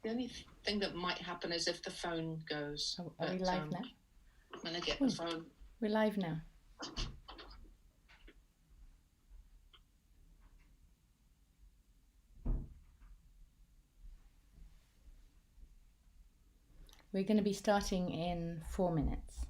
The only thing that might happen is if the phone goes. Oh, are we live now? I'm going to get the phone. We're live now. We're going to be starting in 4 minutes.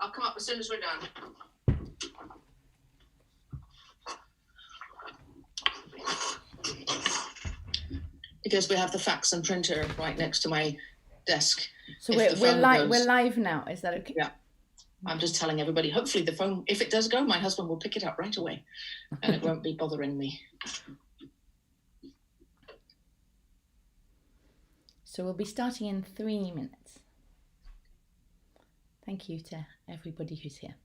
I'll come up as soon as we're done. Because we have the fax and printer right next to my desk. So we're live now. Is that okay? Yeah. I'm just telling everybody, hopefully the phone, if it does go, my husband will pick it up right away and it won't be bothering me. So we'll be starting in 3 minutes. Thank you to everybody who's here.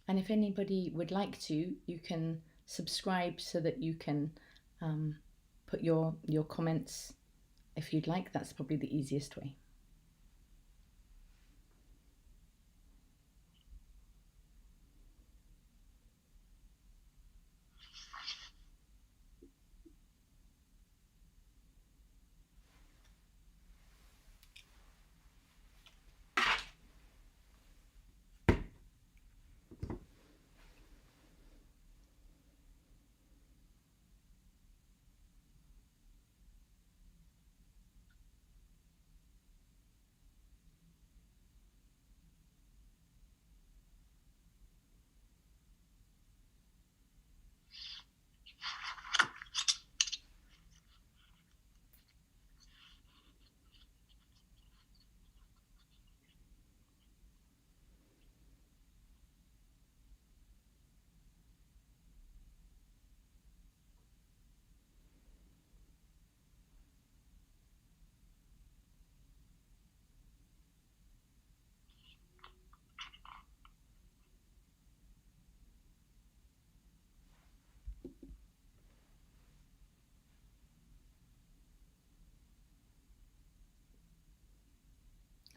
And if anybody would like to, you can subscribe so that you can put your comments if you'd like. That's probably the easiest way.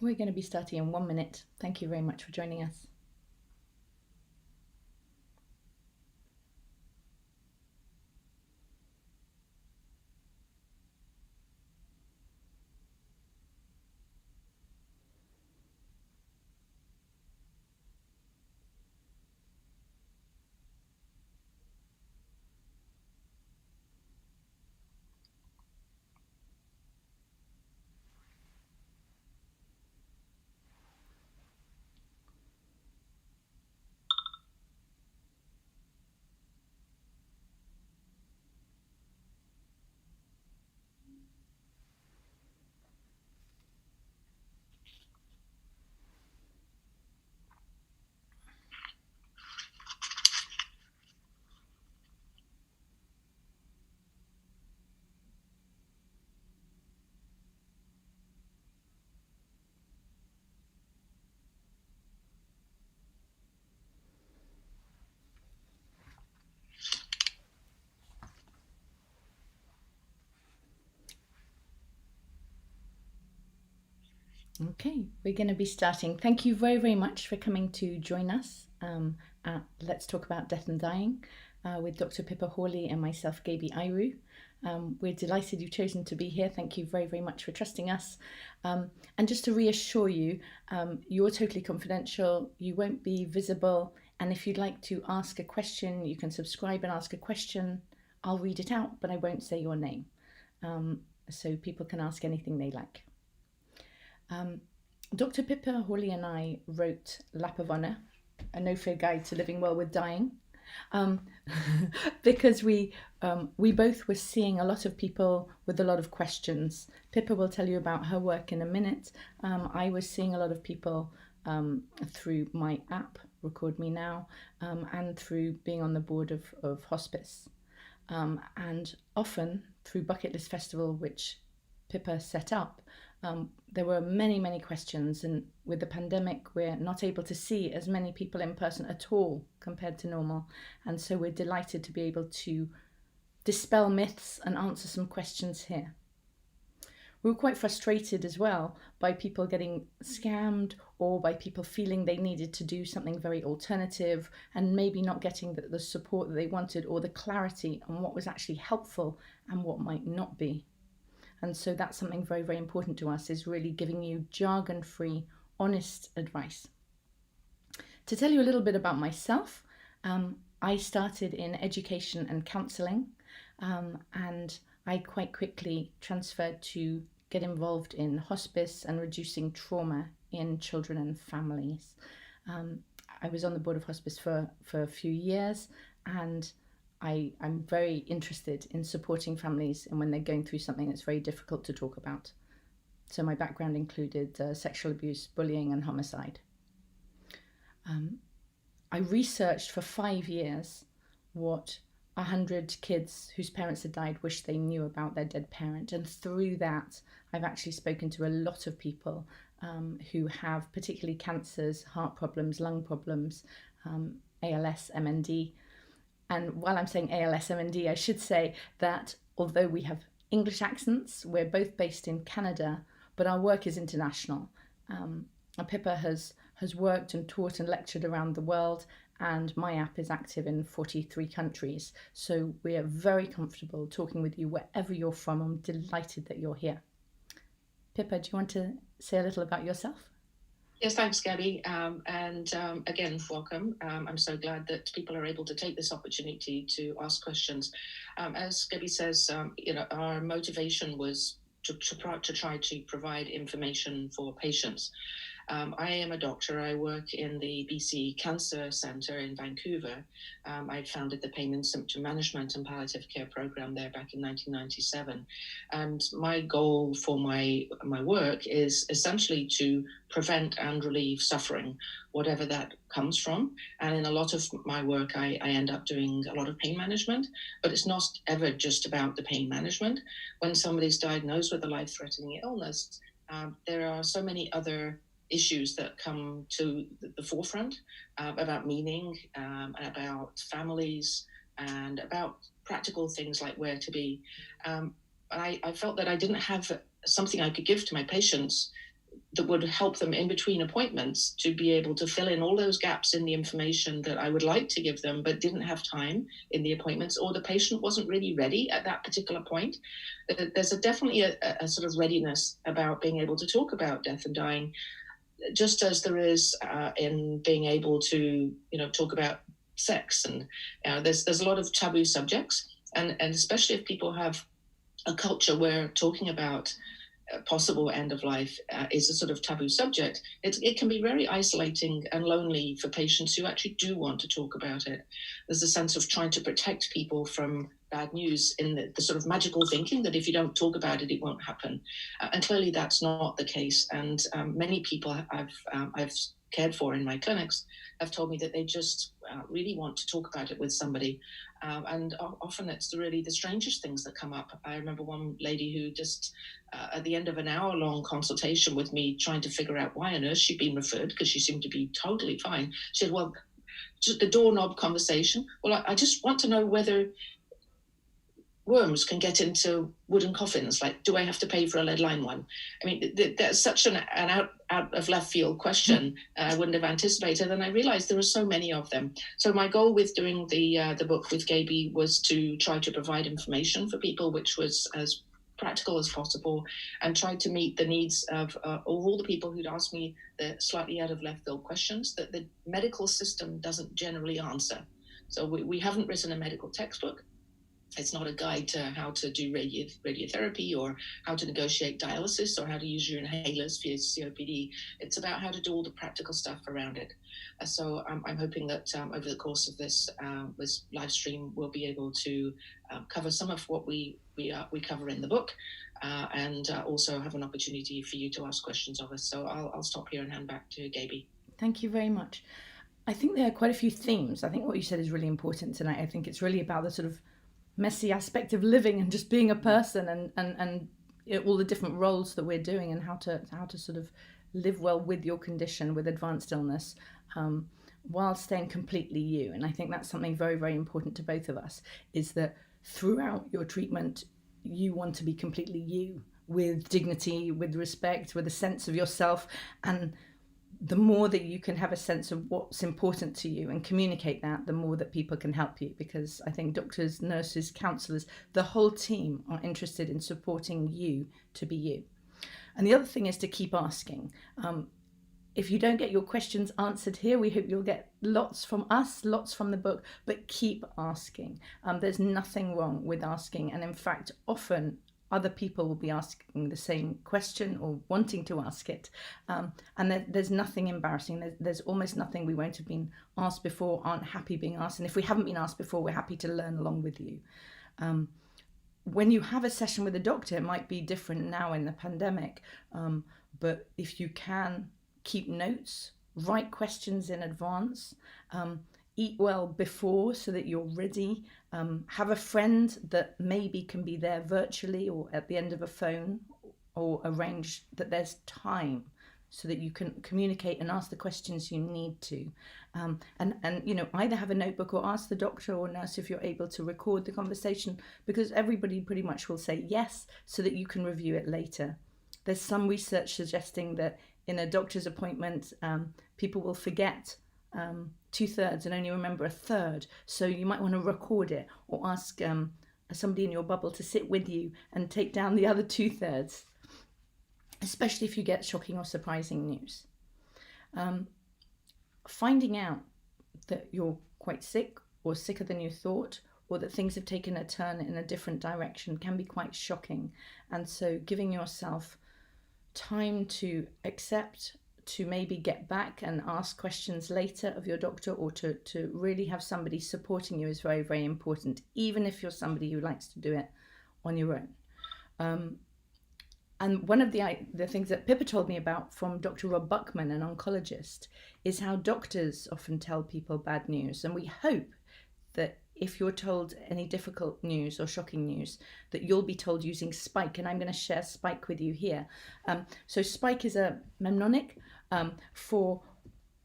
We're going to be starting in 1 minute. Thank you very much for joining us. Okay, we're going to be starting. Thank you very, very much for coming to join us at Let's Talk About Death and Dying with Dr. Pippa Hawley and myself, Gaby Iru. We're delighted you've chosen to be here. Thank you very, very much for trusting us. And just to reassure you, you're totally confidential. You won't be visible. And if you'd like to ask a question, you can subscribe and ask a question. I'll read it out, but I won't say your name. So people can ask anything they like. Dr. Pippa Hawley and I wrote Lap of Honour, a no-fear guide to living well with dying, because we we both were seeing a lot of people with a lot of questions. Pippa will tell you about her work in a minute. I was seeing a lot of people through my app, Record Me Now, and through being on the board of hospice. And often through Bucket List Festival, which Pippa set up, there were many, many questions. And with the pandemic, we're not able to see as many people in person at all compared to normal. And so we're delighted to be able to dispel myths and answer some questions here. We were quite frustrated as well by people getting scammed or by people feeling they needed to do something very alternative and maybe not getting the support that they wanted or the clarity on what was actually helpful and what might not be. And so that's something very, very important to us, is really giving you jargon-free, honest advice. To tell you a little bit about myself, I started in education and counselling, and I quite quickly transferred to get involved in hospice and reducing trauma in children and families. I was on the board of hospice for a few years, and I'm very interested in supporting families and when they're going through something that's very difficult to talk about. So my background included sexual abuse, bullying, and homicide. I researched for 5 years what 100 kids whose parents had died wished they knew about their dead parent. And through that, I've actually spoken to a lot of people who have particularly cancers, heart problems, lung problems, ALS, MND. And while I'm saying ALS, MND, I should say that although we have English accents, we're both based in Canada, but our work is international. Pippa has worked and taught and lectured around the world, and my app is active in 43 countries. So we are very comfortable talking with you wherever you're from. I'm delighted that you're here. Pippa, do you want to say a little about yourself? Yes, thanks, Gabby. Again, welcome. I'm so glad that people are able to take this opportunity to ask questions. As Gabby says, our motivation was to try to provide information for patients. I am a doctor. I work in the BC Cancer Centre in Vancouver. I founded the Pain and Symptom Management and Palliative Care Program there back in 1997. And my goal for my work is essentially to prevent and relieve suffering, whatever that comes from. And in a lot of my work, I end up doing a lot of pain management, but it's not ever just about the pain management. When somebody's diagnosed with a life-threatening illness, there are so many other issues that come to the forefront about meaning, about families, and about practical things like where to be. I felt that I didn't have something I could give to my patients that would help them in between appointments to be able to fill in all those gaps in the information that I would like to give them, but didn't have time in the appointments, or the patient wasn't really ready at that particular point. There's definitely a sort of readiness about being able to talk about death and dying, just as there is in being able to, talk about sex. And there's a lot of taboo subjects, and especially if people have a culture where talking about possible end of life is a sort of taboo subject, it can be very isolating and lonely for patients who actually do want to talk about it. There's a sense of trying to protect people from bad news in the sort of magical thinking that if you don't talk about it, it won't happen. And clearly that's not the case. And many people I've cared for in my clinics have told me that they just really want to talk about it with somebody. And often it's really the strangest things that come up. I remember one lady who just, at the end of an hour-long consultation with me, trying to figure out why on earth she'd been referred, because she seemed to be totally fine. She said, well, just the doorknob conversation. Well, I just want to know whether worms can get into wooden coffins. Like, do I have to pay for a lead line one? I mean, that's such an out of left field question I wouldn't have anticipated. And I realized there are so many of them. So my goal with doing the book with Gaby was to try to provide information for people, which was as practical as possible, and tried to meet the needs of all the people who'd asked me the slightly out of left field questions that the medical system doesn't generally answer. So we haven't written a medical textbook. It's not a guide to how to do radiotherapy or how to negotiate dialysis or how to use your inhalers for your COPD. It's about how to do all the practical stuff around it. So I'm hoping that over the course of this live stream, we'll be able to cover some of what we cover in the book, and also have an opportunity for you to ask questions of us. So I'll stop here and hand back to Gaby. Thank you very much. I think there are quite a few themes. I think what you said is really important tonight. I think it's really about the sort of messy aspect of living and just being a person, and all the different roles that we're doing, and how to sort of live well with your condition, with advanced illness, while staying completely you. And I think that's something very, very important to both of us, is that throughout your treatment, you want to be completely you, with dignity, with respect, with a sense of yourself. And the more that you can have a sense of what's important to you and communicate that, the more that people can help you. Because I think doctors, nurses, counsellors, the whole team are interested in supporting you to be you. And the other thing is to keep asking. If you don't get your questions answered here, we hope you'll get lots from us, lots from the book, but keep asking. There's nothing wrong with asking. And in fact, often other people will be asking the same question or wanting to ask it. And there's nothing embarrassing. There's almost nothing we won't have been asked before, aren't happy being asked. And if we haven't been asked before, we're happy to learn along with you. When you have a session with a doctor, it might be different now in the pandemic. But if you can, keep notes, write questions in advance, eat well before so that you're ready. Have a friend that maybe can be there virtually or at the end of a phone, or arrange that there's time so that you can communicate and ask the questions you need to. And you know, either have a notebook or ask the doctor or nurse if you're able to record the conversation, because everybody pretty much will say yes, so that you can review it later. There's some research suggesting that in a doctor's appointment, people will forget 2/3 and only remember 1/3. So you might want to record it, or ask somebody in your bubble to sit with you and take down the other 2/3, especially if you get shocking or surprising news. Finding out that you're quite sick, or sicker than you thought, or that things have taken a turn in a different direction can be quite shocking. And so giving yourself time to accept, to maybe get back and ask questions later of your doctor, or to really have somebody supporting you, is very, very important, even if you're somebody who likes to do it on your own. And one of the things that Pippa told me about from Dr. Rob Buckman, an oncologist, is how doctors often tell people bad news. And we hope that if you're told any difficult news or shocking news, that you'll be told using SPIKE. And I'm going to share SPIKE with you here. So SPIKE is a mnemonic for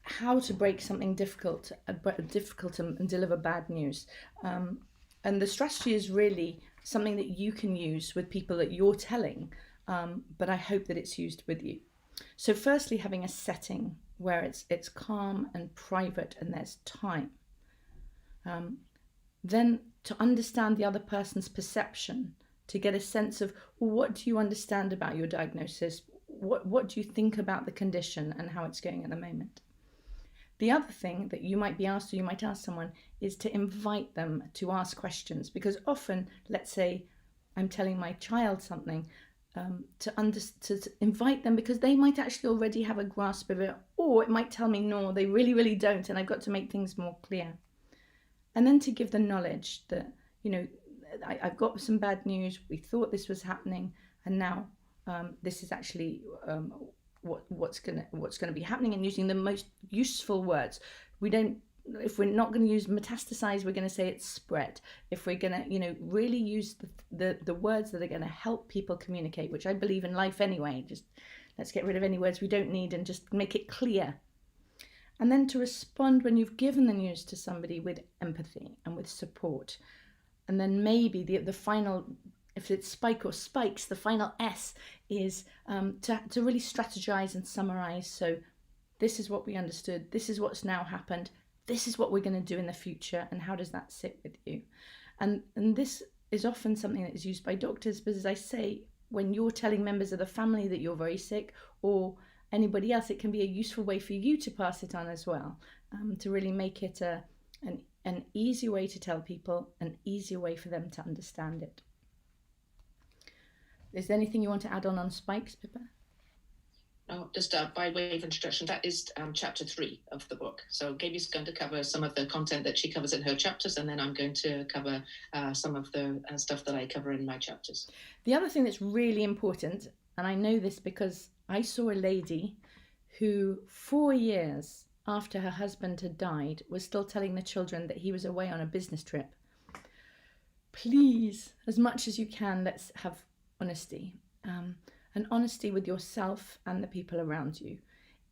how to break something difficult and deliver bad news. And the strategy is really something that you can use with people that you're telling, but I hope that it's used with you. So firstly, having a setting where it's calm and private and there's time. Then to understand the other person's perception, to get a sense of, well, what do you understand about your diagnosis? What do you think about the condition and how it's going at the moment? The other thing that you might be asked, or you might ask someone, is to invite them to ask questions. Because often, let's say I'm telling my child something, to invite them, because they might actually already have a grasp of it, or it might tell me, no, they really, really don't, and I've got to make things more clear. And then to give the knowledge that, you know, I've got some bad news, we thought this was happening, and now this is actually what's going to be happening, and using the most useful words. If we're not going to use metastasize, we're going to say it's spread. If we're going to, you know, really use the words that are going to help people communicate, which I believe in life anyway, just let's get rid of any words we don't need and just make it clear. And then to respond when you've given the news to somebody with empathy and with support. And then maybe the final, if it's SPIKE or SPIKES, the final S is to really strategize and summarize. So this is what we understood, this is what's now happened, this is what we're going to do in the future, and how does that sit with you? And this is often something that is used by doctors, but as I say, when you're telling members of the family that you're very sick, or anybody else, it can be a useful way for you to pass it on as well, to really make it an easy way to tell people, an easier way for them to understand it. Is there anything you want to add on spikes, Pippa? No, just by way of introduction, that is chapter 3 of the book. So Gaby's going to cover some of the content that she covers in her chapters, and then I'm going to cover some of the stuff that I cover in my chapters. The other thing that's really important, and I know this because I saw a lady who 4 years after her husband had died was still telling the children that he was away on a business trip. Please, as much as you can, let's have honesty. And honesty with yourself and the people around you.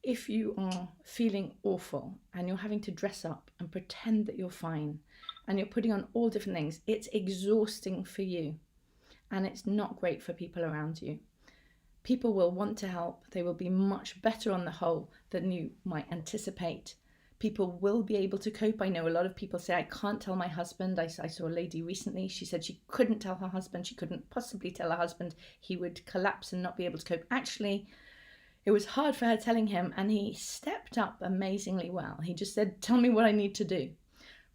If you are feeling awful and you're having to dress up and pretend that you're fine and you're putting on all different things, it's exhausting for you and it's not great for people around you. People will want to help. They will be much better on the whole than you might anticipate. People will be able to cope. I know a lot of people say, I can't tell my husband. I saw a lady recently, she said she couldn't tell her husband. She couldn't possibly tell her husband. He would collapse and not be able to cope. Actually, it was hard for her telling him, and he stepped up amazingly well. He just said, tell me what I need to do.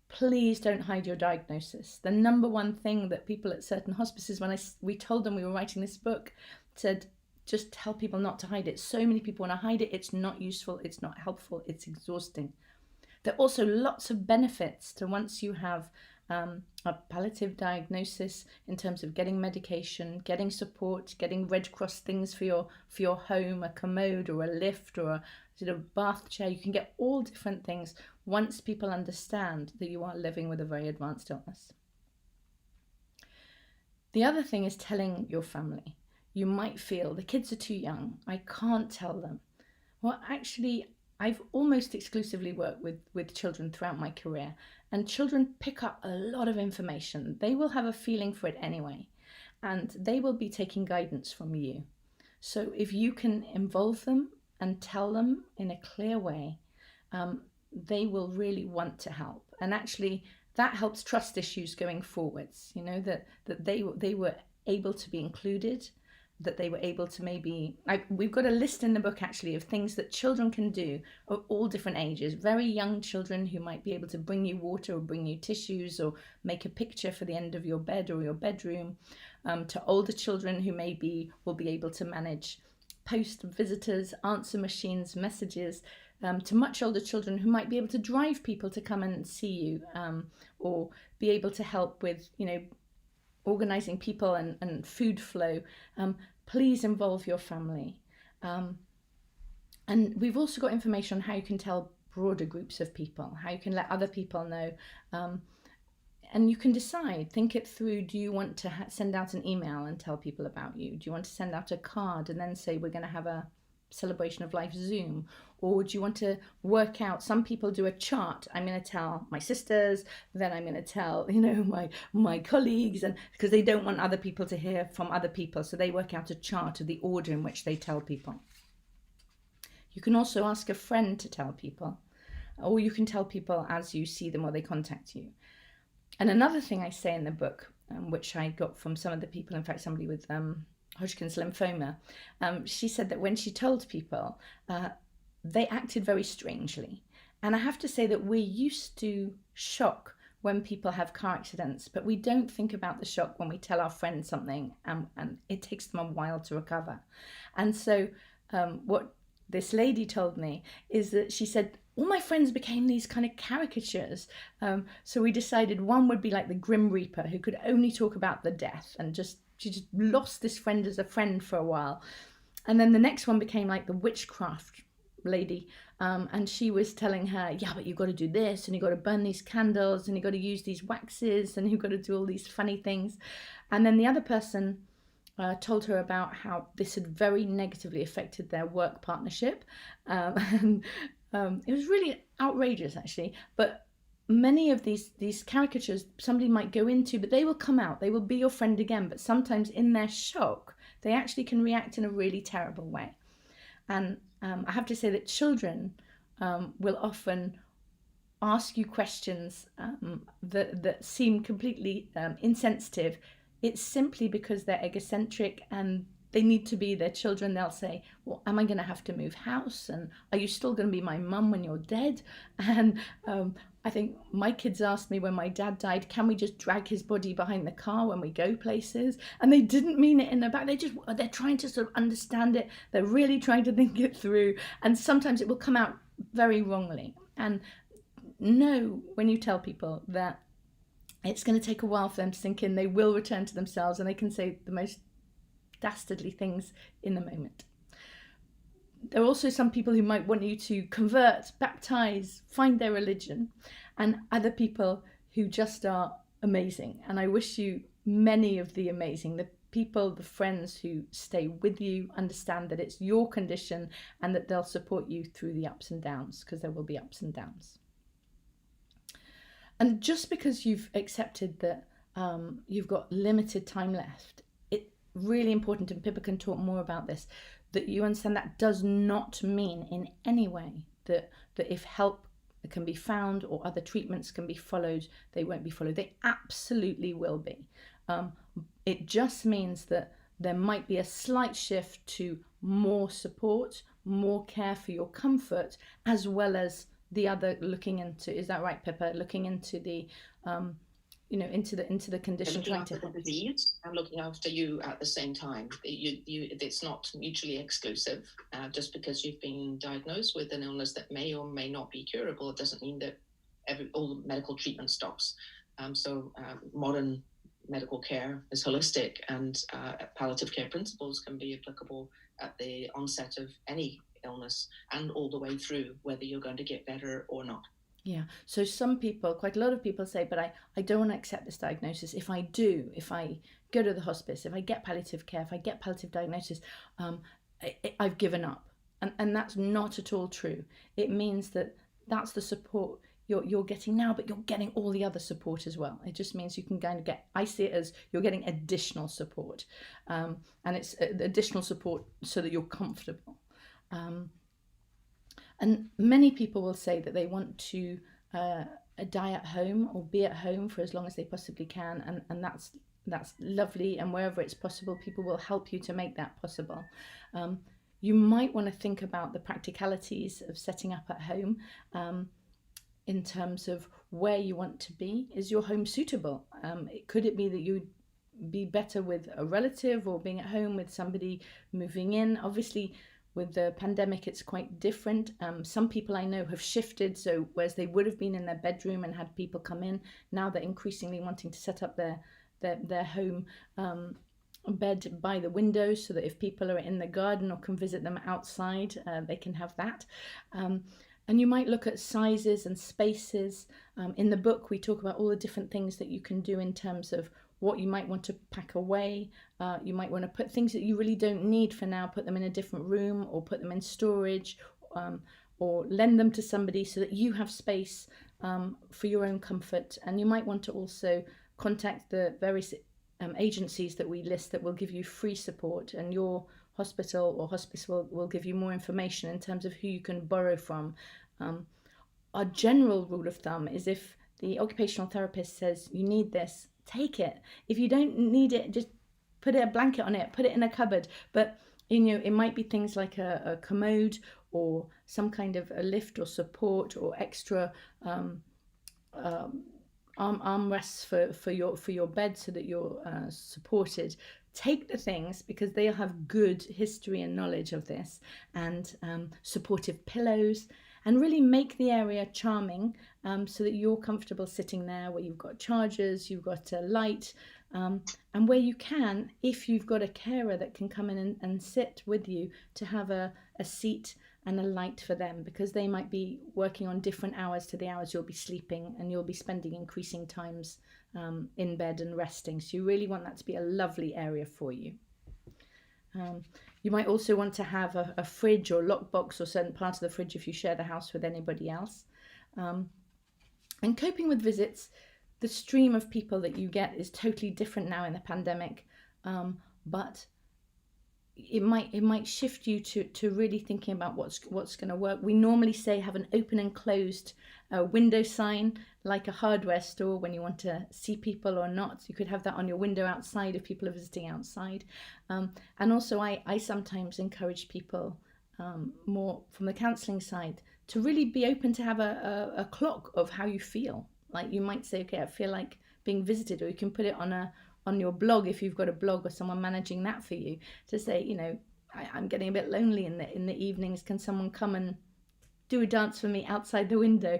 Please don't hide your diagnosis. The number one thing that people at certain hospices, when we told them we were writing this book, said, just tell people not to hide it. So many people want to hide it. It's not useful. It's not helpful. It's exhausting. There are also lots of benefits to once you have a palliative diagnosis in terms of getting medication, getting support, getting Red Cross things for your home, a commode or a lift or a bath chair. You can get all different things once people understand that you are living with a very advanced illness. The other thing is telling your family. You might feel the kids are too young. I can't tell them. Well, actually, I've almost exclusively worked with children throughout my career, and children pick up a lot of information. They will have a feeling for it anyway, and they will be taking guidance from you. So if you can involve them and tell them in a clear way, they will really want to help. And actually, that helps trust issues going forwards, that they were able to be included, that they were able to we've got a list in the book actually of things that children can do of all different ages. Very young children who might be able to bring you water or bring you tissues or make a picture for the end of your bed or your bedroom, to older children who will be able to manage post visitors, answer machines, messages, to much older children who might be able to drive people to come and see you, or be able to help with, organising people and food flow. Please involve your family. And we've also got information on how you can tell broader groups of people, how you can let other people know. And you can decide, think it through. Do you want to send out an email and tell people about you? Do you want to send out a card and then say we're going to have a celebration of life Zoom? Or do you want to work out, some people do a chart. I'm going to tell my sisters, then I'm going to tell my colleagues, and because they don't want other people to hear from other people, so they work out a chart of the order in which they tell people. You can also ask a friend to tell people, or you can tell people as you see them or they contact you. And another thing I say in the book, which I got from some of the people, in fact somebody with Hodgkin's lymphoma, she said that when she told people, they acted very strangely. And I have to say that we're used to shock when people have car accidents, but we don't think about the shock when we tell our friends something, and it takes them a while to recover. And so what this lady told me is that she said, all my friends became these kind of caricatures. So we decided one would be like the Grim Reaper, who could only talk about the death, and she just lost this friend as a friend for a while. And then the next one became like the witchcraft lady, and she was telling her, yeah, but you've got to do this, and you've got to burn these candles, and you've got to use these waxes, and you've got to do all these funny things. And then the other person told her about how this had very negatively affected their work partnership, and it was really outrageous actually. But many of these caricatures somebody might go into, but they will come out, they will be your friend again, but sometimes in their shock they actually can react in a really terrible way. And I have to say that children will often ask you questions that seem completely insensitive. It's simply because they're egocentric and they need to be their children. They'll say, well, am I going to have to move house? And are you still going to be my mum when you're dead? And I think my kids asked me when my dad died, can we just drag his body behind the car when we go places? And they didn't mean it in the back. They're trying to sort of understand it. They're really trying to think it through. And sometimes it will come out very wrongly. And know when you tell people that it's going to take a while for them to sink in, they will return to themselves and they can say the most dastardly things in the moment. There are also some people who might want you to convert, baptize, find their religion, and other people who just are amazing. And I wish you many of the amazing, the people, the friends who stay with you, understand that it's your condition and that they'll support you through the ups and downs, because there will be ups and downs. And just because you've accepted that you've got limited time left, it's really important, and Pippa can talk more about this, that you understand that does not mean in any way that if help can be found or other treatments can be followed, they won't be followed. They absolutely will be. It just means that there might be a slight shift to more support, more care for your comfort, as well as the other looking into, is that right, Pippa? Looking into the into the condition, looking after the disease and looking after you at the same time. It's not mutually exclusive. Just because you've been diagnosed with an illness that may or may not be curable, it doesn't mean that all medical treatment stops. So modern medical care is holistic, and palliative care principles can be applicable at the onset of any illness and all the way through, whether you're going to get better or not. Yeah. So some people, quite a lot of people say, but I don't want to accept this diagnosis. If I go to the hospice, if I get palliative care, if I get palliative diagnosis, I've given up. And that's not at all true. It means that that's the support you're getting now, but you're getting all the other support as well. It just means you can kind of get, I see it as you're getting additional support. And it's additional support so that you're comfortable. And many people will say that they want to die at home or be at home for as long as they possibly can, and that's lovely. And wherever it's possible, people will help you to make that possible. You might want to think about the practicalities of setting up at home in terms of where you want to be. Is your home suitable? Could it be that you'd be better with a relative or being at home with somebody moving in? Obviously, with the pandemic, it's quite different. Some people I know have shifted, so whereas they would have been in their bedroom and had people come in, now they're increasingly wanting to set up their home bed by the window, so that if people are in the garden or can visit them outside, they can have that. And you might look at sizes and spaces. In the book, we talk about all the different things that you can do in terms of what you might want to pack away. You might want to put things that you really don't need for now, put them in a different room, or put them in storage, or lend them to somebody so that you have space for your own comfort. And you might want to also contact the various agencies that we list that will give you free support, and your hospital or hospice will give you more information in terms of who you can borrow from. Our general rule of thumb is, if the occupational therapist says you need this, take it. If you don't need it, just put a blanket on it, put it in a cupboard. But it might be things like a commode, or some kind of a lift or support, or extra armrests for your bed so that you're supported. Take the things, because they'll have good history and knowledge of this, and supportive pillows, and really make the area charming, so that you're comfortable sitting there, where you've got chargers, you've got a light, and where you can, if you've got a carer that can come in and sit with you, to have a seat and a light for them, because they might be working on different hours to the hours you'll be sleeping, and you'll be spending increasing times in bed and resting. So you really want that to be a lovely area for you. You might also want to have a fridge or lockbox, or certain part of the fridge if you share the house with anybody else. And coping with visits, the stream of people that you get is totally different now in the pandemic, but it might shift you to really thinking about what's going to work. We normally say have an open and closed window sign, like a hardware store, when you want to see people or not. You could have that on your window outside if people are visiting outside. And also I sometimes encourage people, more from the counselling side, to really be open to have a clock of how you feel. Like you might say, okay, I feel like being visited, or you can put it on your blog if you've got a blog or someone managing that for you, to say, I'm getting a bit lonely in the evenings. Can someone come and do a dance for me outside the window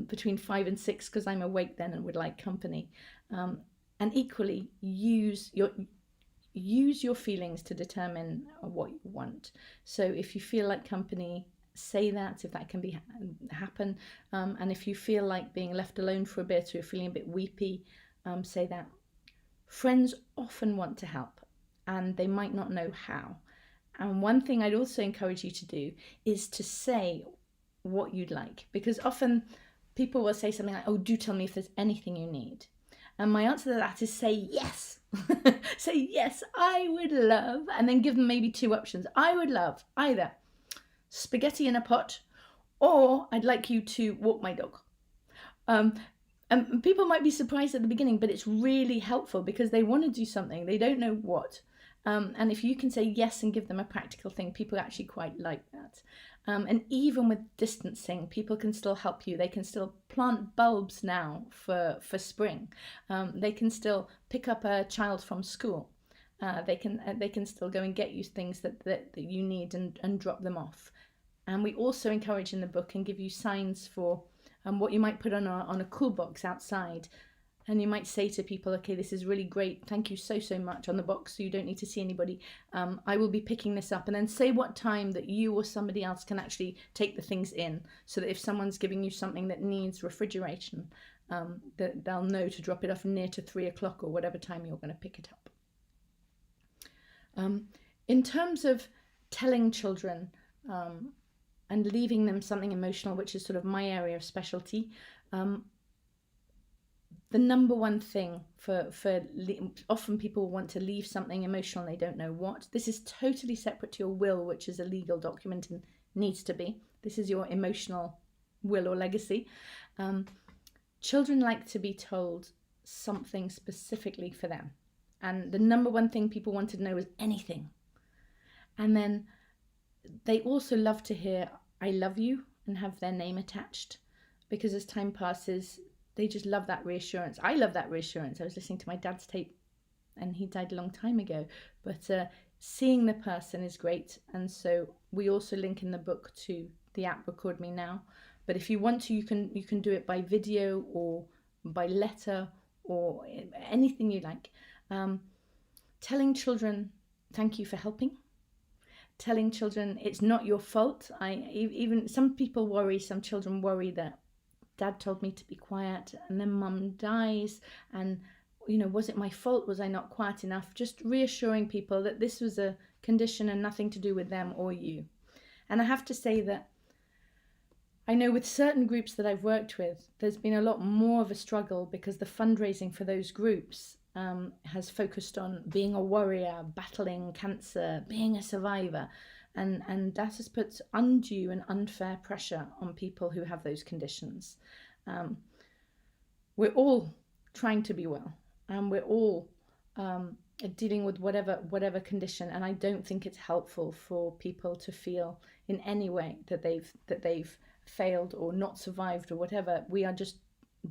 between 5 and 6, because I'm awake then and would like company. And equally, use your feelings to determine what you want. So if you feel like company, say that, if that can be happen. And if you feel like being left alone for a bit, or you're feeling a bit weepy, say that. Friends often want to help, and they might not know how. And one thing I'd also encourage you to do is to say what you'd like, because often people will say something like, oh, do tell me if there's anything you need. And my answer to that is say yes. Say yes, I would love, and then give them maybe 2 options. I would love either spaghetti in a pot, or I'd like you to walk my dog. And people might be surprised at the beginning, but it's really helpful because they want to do something, they don't know what. And if you can say yes and give them a practical thing, people actually quite like that. And even with distancing, people can still help you. They can still plant bulbs now for spring. They can still pick up a child from school. They can still go and get you things that you need, and drop them off. And we also encourage in the book and give you signs for what you might put on a cool box outside. And you might say to people, okay, this is really great, thank you so much, on the box, so you don't need to see anybody. I will be picking this up. And then say what time that you or somebody else can actually take the things in, so that if someone's giving you something that needs refrigeration, that they'll know to drop it off near to 3 o'clock or whatever time you're going to pick it up. In terms of telling children and leaving them something emotional, which is sort of my area of specialty, the number one thing for often people want to leave something emotional and they don't know what. This is totally separate to your will, which is a legal document and needs to be. This is your emotional will or legacy. Children like to be told something specifically for them. And the number one thing people want to know is anything. And then they also love to hear I love you and have their name attached, because as time passes, they just love that reassurance. I love that reassurance. I was listening to my dad's tape, and he died a long time ago, but seeing the person is great. And so we also link in the book to the app Record Me Now. But if you want to, you can do it by video or by letter or anything you like. Telling children thank you for helping. Telling children it's not your fault. Even some people worry, some children worry that Dad told me to be quiet and then Mum dies, and was it my fault? Was I not quiet enough? Just reassuring people that this was a condition and nothing to do with them or you. And I have to say that I know with certain groups that I've worked with, there's been a lot more of a struggle, because the fundraising for those groups has focused on being a warrior, battling cancer, being a survivor. And that has put undue and unfair pressure on people who have those conditions. We're all trying to be well, and we're all dealing with whatever condition. And I don't think it's helpful for people to feel in any way that they've failed or not survived or whatever. We are just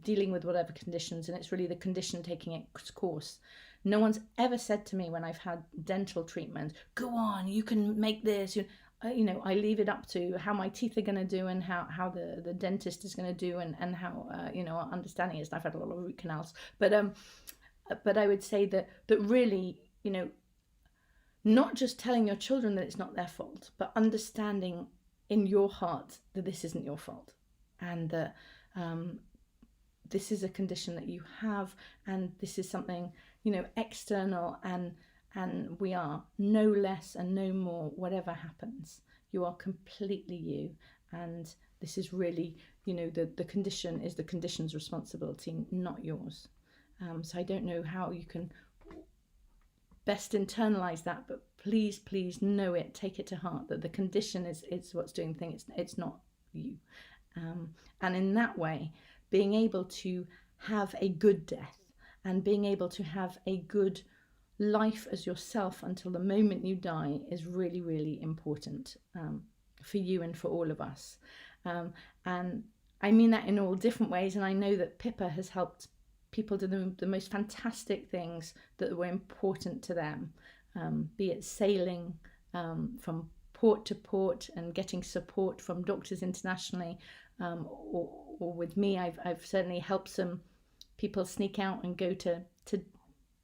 dealing with whatever conditions, and it's really the condition taking its course. No one's ever said to me when I've had dental treatment, go on, you can make this. I leave it up to how my teeth are going to do, and how the dentist is going to do, and how our understanding is. I've had a lot of root canals, but I would say that really, not just telling your children that it's not their fault, but understanding in your heart that this isn't your fault, and that this is a condition that you have, and this is something external, and we are no less and no more. Whatever happens, you are completely you, and this is really the condition is the condition's responsibility, not yours. So I don't know how you can best internalize that, but please know it, take it to heart, that the condition is what's doing the thing. It's not you. And in that way, being able to have a good death and being able to have a good life as yourself until the moment you die is really, really important for you and for all of us. And I mean that in all different ways. And I know that Pippa has helped people do the most fantastic things that were important to them, be it sailing from port to port and getting support from doctors internationally, or with me, I've certainly helped some people sneak out and go to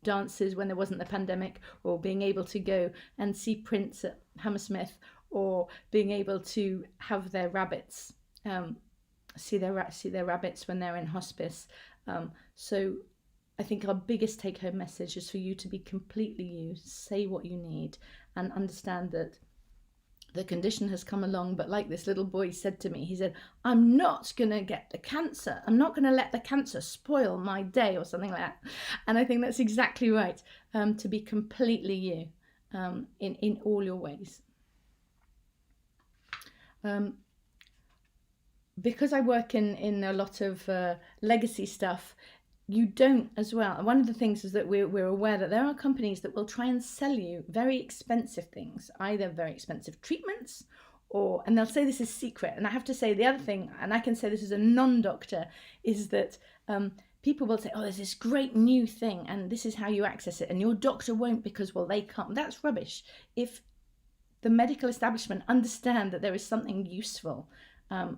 dances when there wasn't the pandemic, or being able to go and see Prince at Hammersmith, or being able to have their rabbits, see their rabbits when they're in hospice. So I think our biggest take-home message is for you to be completely you, say what you need, and understand that the condition has come along. But like this little boy said to me, he said, I'm not going to get the cancer. I'm not going to let the cancer spoil my day, or something like that. And I think that's exactly right, to be completely you in all your ways. Because I work in a lot of legacy stuff, you don't as well. One of the things is that we're aware that there are companies that will try and sell you very expensive things, either very expensive treatments, and they'll say this is secret. And I have to say the other thing, and I can say this as a non-doctor, is that people will say, oh, there's this great new thing and this is how you access it, and your doctor won't because, well, they can't. That's rubbish. If the medical establishment understand that there is something useful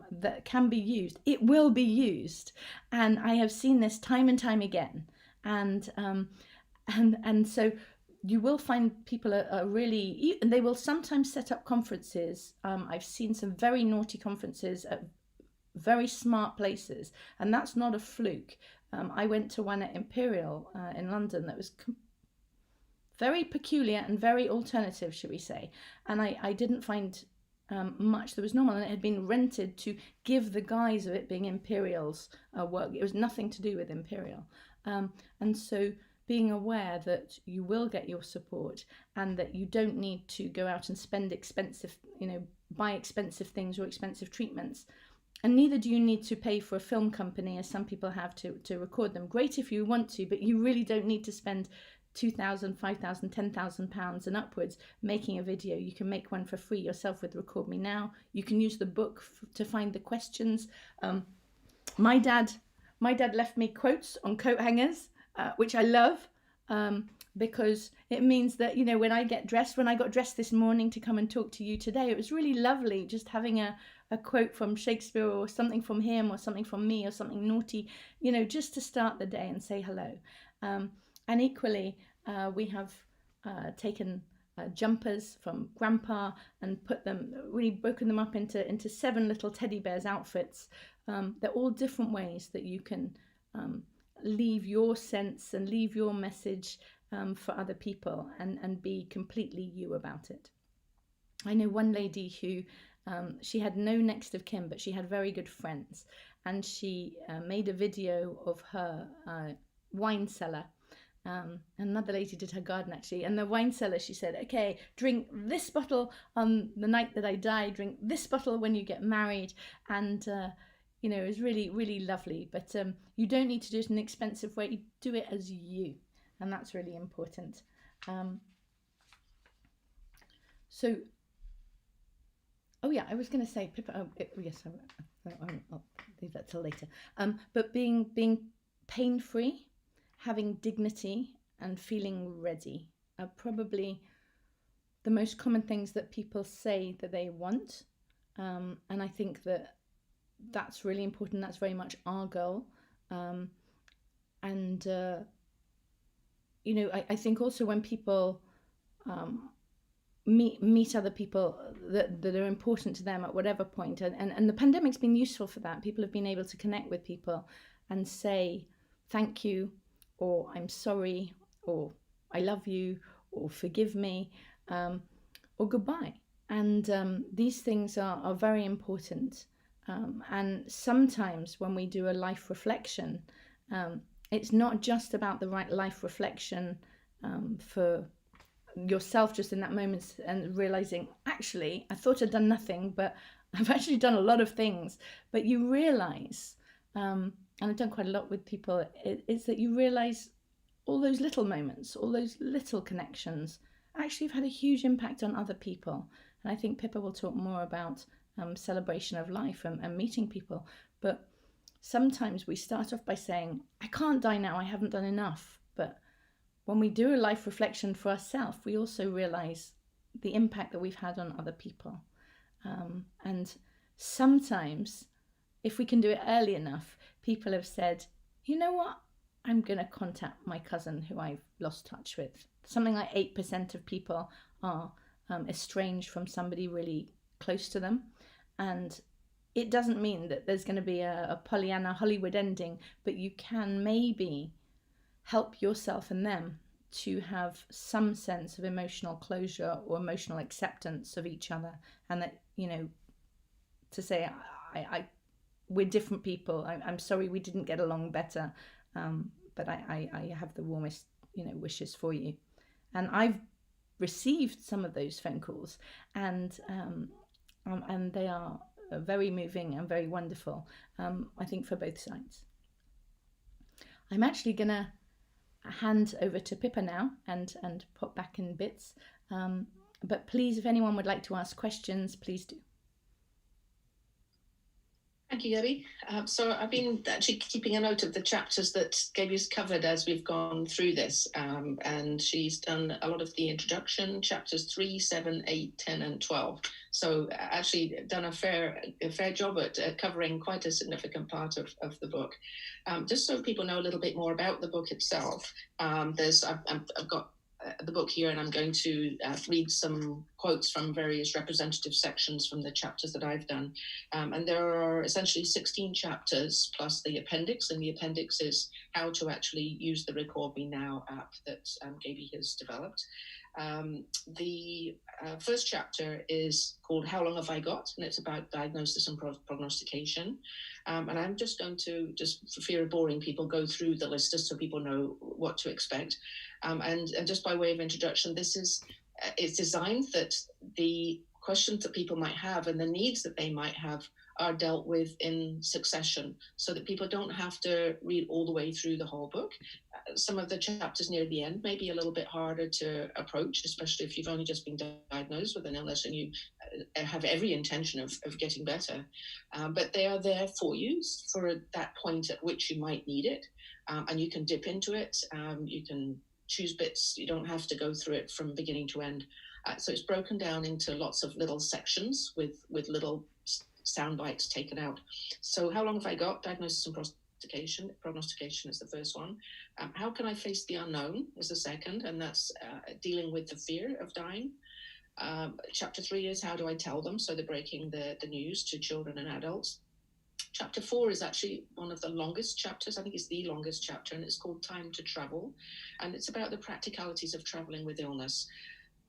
that can be used, it will be used. And I have seen this time and time again. And so you will find people are really, and they will sometimes set up conferences. I've seen some very naughty conferences at very smart places, and that's not a fluke. I went to one at Imperial in London that was very peculiar and very alternative, should we say. And I didn't find much that was normal, and it had been rented to give the guise of it being Imperial's work. It was nothing to do with Imperial. And so being aware that you will get your support, and that you don't need to go out and spend expensive, buy expensive things or expensive treatments. And neither do you need to pay for a film company, as some people have, to record them. Great if you want to, but you really don't need to spend £2,000, £5,000, £10,000 and upwards making a video. You can make one for free yourself with Record Me Now. You can use the book to find the questions. My dad left me quotes on coat hangers, which I love, because it means that, when I got dressed this morning to come and talk to you today, it was really lovely just having a quote from Shakespeare, or something from him, or something from me, or something naughty, just to start the day and say hello. And equally, we have taken jumpers from Grandpa and really broken them up into 7 little teddy bears outfits. They're all different ways that you can leave your sense and leave your message for other people, and be completely you about it. I know one lady who, she had no next of kin, but she had very good friends, and she made a video of her wine cellar. Another lady did her garden, actually, and the wine cellar, she said, okay, drink this bottle on the night that I die, drink this bottle when you get married. And it was really, really lovely. But you don't need to do it in an expensive way. You do it as you, and that's really important. So oh yeah, I was going to say, Pippa, yes, I'll leave that till later. But being pain-free, having dignity, and feeling ready are probably the most common things that people say that they want. And I think that's really important. That's very much our goal. I think also when people meet other people that are important to them at whatever point, and the pandemic's been useful for that. People have been able to connect with people and say thank you, or I'm sorry, or I love you, or forgive me, or goodbye. And these things are very important. And sometimes when we do a life reflection, it's not just about the right life reflection for yourself just in that moment and realizing, actually, I thought I'd done nothing, but I've actually done a lot of things. But you realize, and I've done quite a lot with people, is that you realize all those little moments, all those little connections actually have had a huge impact on other people. And I think Pippa will talk more about celebration of life and meeting people. But sometimes we start off by saying, I can't die now, I haven't done enough. But when we do a life reflection for ourselves, we also realize the impact that we've had on other people. And sometimes, if we can do it early enough, people have said, you know what? I'm going to contact my cousin who I've lost touch with. Something like 8% of people are estranged from somebody really close to them. And it doesn't mean that there's going to be a Pollyanna Hollywood ending, but you can maybe help yourself and them to have some sense of emotional closure or emotional acceptance of each other, and that, you know, to say, we're different people. I'm sorry we didn't get along better, but I have the warmest, wishes for you. And I've received some of those phone calls, and they are very moving and very wonderful. I think for both sides. I'm actually gonna hand over to Pippa now and pop back in bits. But please, if anyone would like to ask questions, please do. Thank you, Gabby. So I've been actually keeping a note of the chapters that Gabby's covered as we've gone through this, and she's done a lot of the introduction, chapters 3, 7, 8, 10, and 12. So actually done a fair job at covering quite a significant part of the book. Just so people know a little bit more about the book itself, I've got the book here, and I'm going to read some quotes from various representative sections from the chapters that I've done. And there are essentially 16 chapters plus the appendix, and the appendix is how to actually use the Record Me Now app that Gaby has developed. The first chapter is called How Long Have I Got? And it's about diagnosis and prognostication. And I'm just going to, just for fear of boring people, go through the list just so people know what to expect. And just by way of introduction, it's designed that the questions that people might have and the needs that they might have are dealt with in succession, so that people don't have to read all the way through the whole book. Some of the chapters near the end may be a little bit harder to approach, especially if you've only just been diagnosed with an illness and you have every intention of getting better. But they are there for you for that point at which you might need it, and you can dip into it. You can choose bits. You don't have to go through it from beginning to end. So it's broken down into lots of little sections with little sound bites taken out. So how long have I got? Diagnosis and prognostication. Prognostication is the first one. How can I face the unknown is the second, and that's dealing with the fear of dying. Chapter 3 is how do I tell them? So they're breaking the news to children and adults. Chapter 4 is actually one of the longest chapters. I think it's the longest chapter, and it's called Time to Travel. And it's about the practicalities of traveling with illness.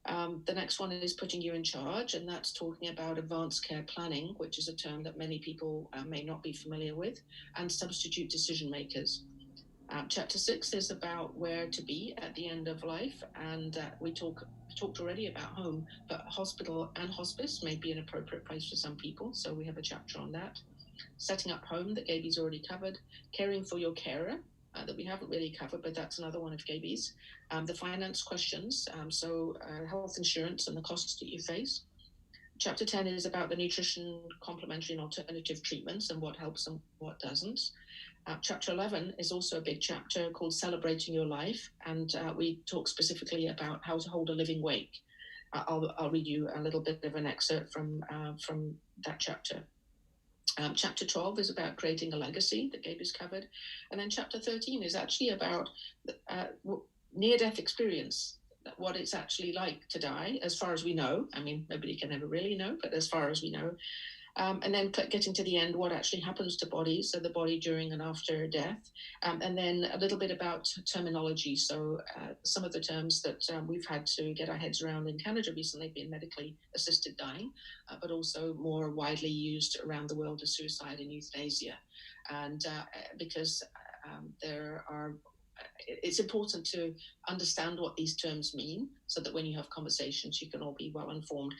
The next one is Putting You in Charge, and that's talking about advanced care planning, which is a term that many people may not be familiar with, and substitute decision makers. Chapter 6 is about where to be at the end of life, and we talked already about home, but hospital and hospice may be an appropriate place for some people, so we have a chapter on that. Setting up home that Gaby's already covered. Caring for your carer, that we haven't really covered, but that's another one of Gaby's. The finance questions, so health insurance and the costs that you face. Chapter 10 is about the nutrition, complementary and alternative treatments and what helps and what doesn't. Chapter 11 is also a big chapter called Celebrating Your Life, and we talk specifically about how to hold a living wake. I'll read you a little bit of an excerpt from that chapter. Chapter 12 is about creating a legacy that Gaby's covered. And then chapter 13 is actually about near-death experience, what it's actually like to die, as far as we know. I mean, nobody can ever really know, but as far as we know. And then getting to the end, what actually happens to bodies, so the body during and after death. And then a little bit about terminology. So some of the terms that we've had to get our heads around in Canada recently have been medically assisted dying, but also more widely used around the world as suicide and euthanasia. And because there are it's important to understand what these terms mean so that when you have conversations, you can all be well informed.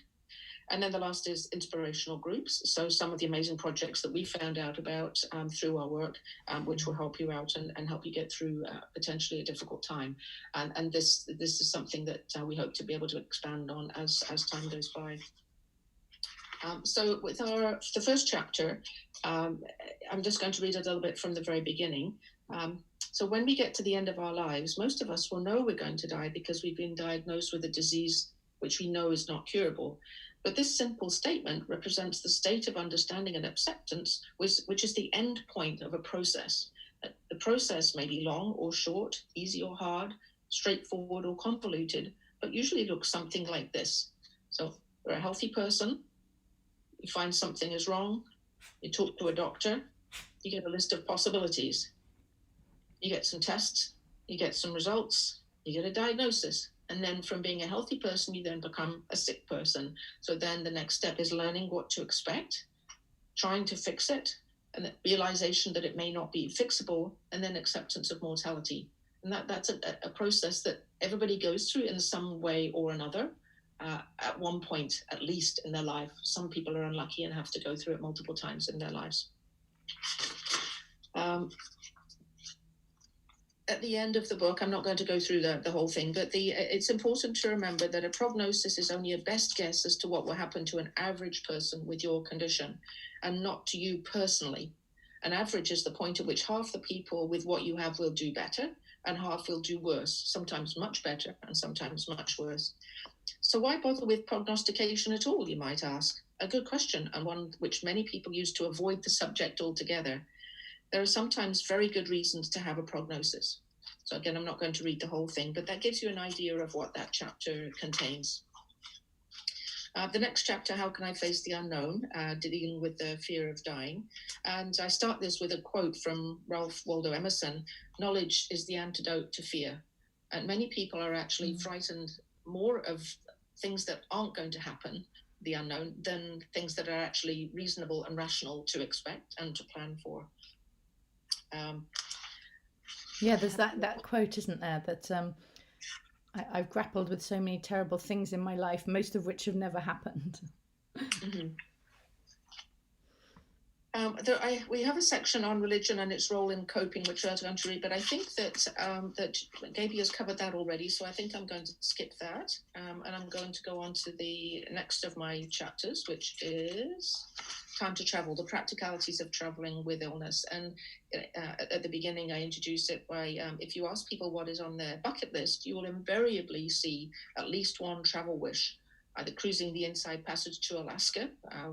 And then the last is inspirational groups. So some of the amazing projects that we found out about through our work, which will help you out and help you get through potentially a difficult time. And this is something that we hope to be able to expand on as time goes by. So with the first chapter, I'm just going to read a little bit from the very beginning. So when we get to the end of our lives, most of us will know we're going to die because we've been diagnosed with a disease which we know is not curable. But this simple statement represents the state of understanding and acceptance, which is the end point of a process. The process may be long or short, easy or hard, straightforward or convoluted, but usually looks something like this. So you're a healthy person, you find something is wrong, you talk to a doctor, you get a list of possibilities. You get some tests, you get some results, you get a diagnosis. And then from being a healthy person, you then become a sick person. So then the next step is learning what to expect, trying to fix it, and the realization that it may not be fixable, and then acceptance of mortality. And that's a process that everybody goes through in some way or another. At one point, at least in their life. Some people are unlucky and have to go through it multiple times in their lives. At the end of the book, I'm not going to go through the whole thing, but it's important to remember that a prognosis is only a best guess as to what will happen to an average person with your condition, and not to you personally. An average is the point at which half the people with what you have will do better, and half will do worse, sometimes much better, and sometimes much worse. So why bother with prognostication at all, you might ask? A good question, and one which many people use to avoid the subject altogether. There are sometimes very good reasons to have a prognosis. So again, I'm not going to read the whole thing, but that gives you an idea of what that chapter contains. The next chapter, How Can I Face the Unknown, dealing with the fear of dying. And I start this with a quote from Ralph Waldo Emerson: "Knowledge is the antidote to fear." And many people are actually frightened more of things that aren't going to happen, the unknown, than things that are actually reasonable and rational to expect and to plan for. There's that quote, isn't there, that I've grappled with so many terrible things in my life, most of which have never happened. Mm-hmm. We have a section on religion and its role in coping, which I was going to read, but I think that Gaby has covered that already, so I think I'm going to skip that, and I'm going to go on to the next of my chapters, which is Time to Travel, the practicalities of traveling with illness. And at the beginning, I introduce it by, if you ask people what is on their bucket list, you will invariably see at least one travel wish. Either cruising the Inside Passage to Alaska,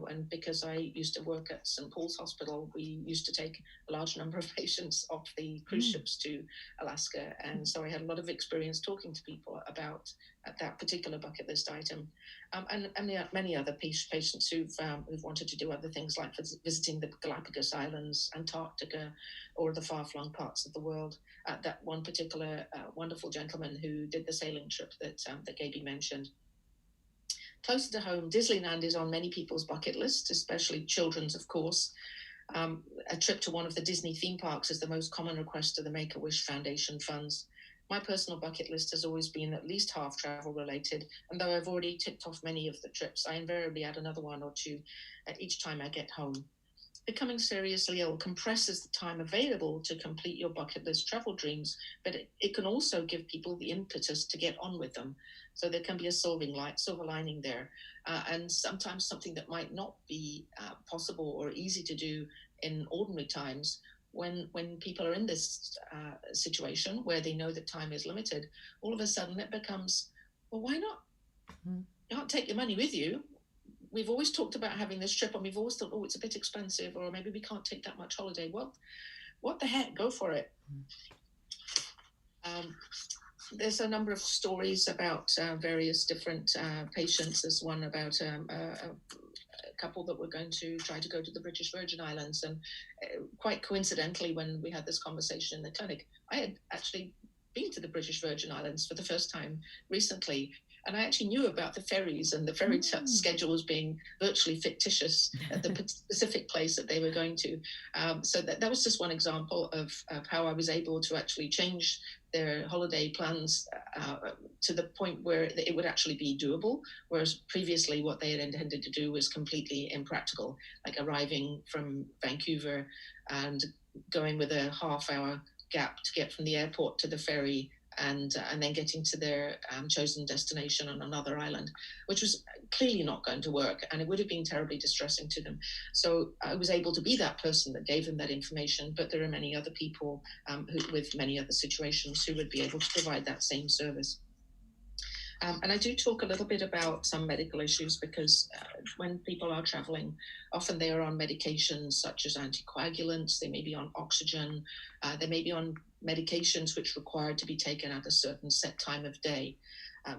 and because I used to work at St. Paul's Hospital, we used to take a large number of patients off the cruise ships to Alaska, and so I had a lot of experience talking to people about that particular bucket list item, and many other patients who've wanted to do other things like visiting the Galapagos Islands, Antarctica, or the far-flung parts of the world. That one particular wonderful gentleman who did the sailing trip that Gaby mentioned. Closer to home, Disneyland is on many people's bucket list, especially children's, of course. A trip to one of the Disney theme parks is the most common request to the Make-A-Wish Foundation funds. My personal bucket list has always been at least half travel related, and though I've already ticked off many of the trips, I invariably add another one or two each time I get home. Becoming seriously ill compresses the time available to complete your bucket list travel dreams, but it can also give people the impetus to get on with them. So there can be a silver lining there. And sometimes something that might not be possible or easy to do in ordinary times, when people are in this situation where they know that time is limited, all of a sudden it becomes, well, why not? Mm-hmm. You can't take your money with you. We've always talked about having this trip, and we've always thought, oh, it's a bit expensive, or maybe we can't take that much holiday. Well, what the heck? Go for it. There's a number of stories about various different patients. There's one about a couple that were going to try to go to the British Virgin Islands, and quite coincidentally, when we had this conversation in the clinic, I had actually been to the British Virgin Islands for the first time recently. And I actually knew about the ferries and the ferry schedules being virtually fictitious at the specific place that they were going to. So that was just one example of how I was able to actually change their holiday plans to the point where it would actually be doable, whereas previously what they had intended to do was completely impractical, like arriving from Vancouver and going with a half-hour gap to get from the airport to the ferry, and then getting to their chosen destination on another island, which was clearly not going to work, and it would have been terribly distressing to them. So I was able to be that person that gave them that information, but there are many other people with many other situations who would be able to provide that same service. And I do talk a little bit about some medical issues because when people are traveling, often they are on medications such as anticoagulants, they may be on oxygen, they may be on medications which require to be taken at a certain set time of day.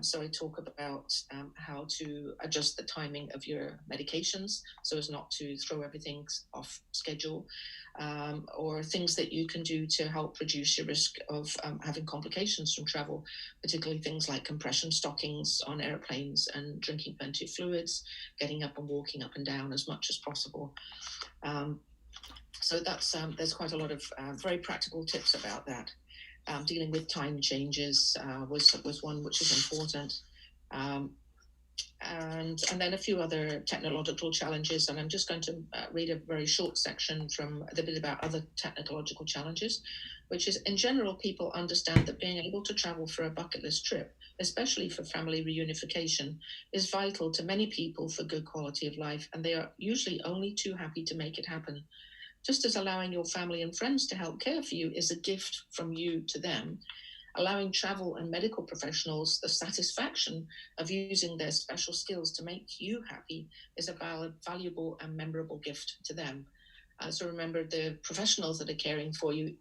So I talk about how to adjust the timing of your medications so as not to throw everything off schedule, or things that you can do to help reduce your risk of having complications from travel, particularly things like compression stockings on airplanes and drinking plenty of fluids, getting up and walking up and down as much as possible. So that's there's quite a lot of very practical tips about that. Dealing with time changes was one which is important. And then a few other technological challenges, and I'm just going to read a very short section from a bit about other technological challenges, which is, in general, people understand that being able to travel for a bucket list trip, especially for family reunification, is vital to many people for good quality of life, and they are usually only too happy to make it happen. Just as allowing your family and friends to help care for you is a gift from you to them, allowing travel and medical professionals the satisfaction of using their special skills to make you happy is a valuable and memorable gift to them. So remember, the professionals that are caring for you,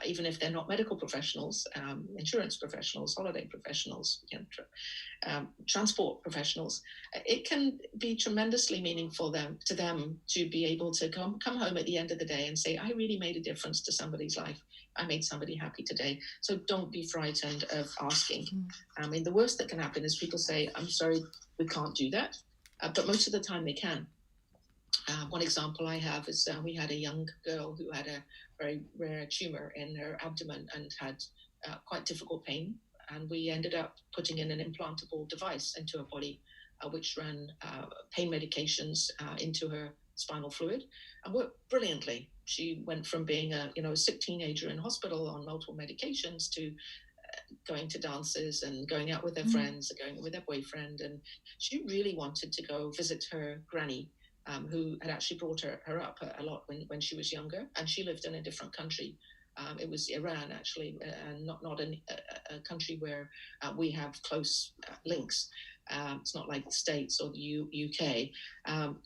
even if they're not medical professionals, insurance professionals, holiday professionals, transport professionals, it can be tremendously meaningful to them to be able to come home at the end of the day and say, I really made a difference to somebody's life. I made somebody happy today. So don't be frightened of asking. I mean, the worst that can happen is people say, I'm sorry, we can't do that. But most of the time they can. One example I have is we had a young girl who had a very rare tumor in her abdomen and had quite difficult pain. And we ended up putting in an implantable device into her body, which ran pain medications into her spinal fluid and worked brilliantly. She went from being a sick teenager in hospital on multiple medications to going to dances and going out with her friends and going with her boyfriend. And she really wanted to go visit her granny, who had actually brought her up a lot when she was younger, and she lived in a different country. It was Iran, actually, and not a country where we have close links. It's not like the States or the UK,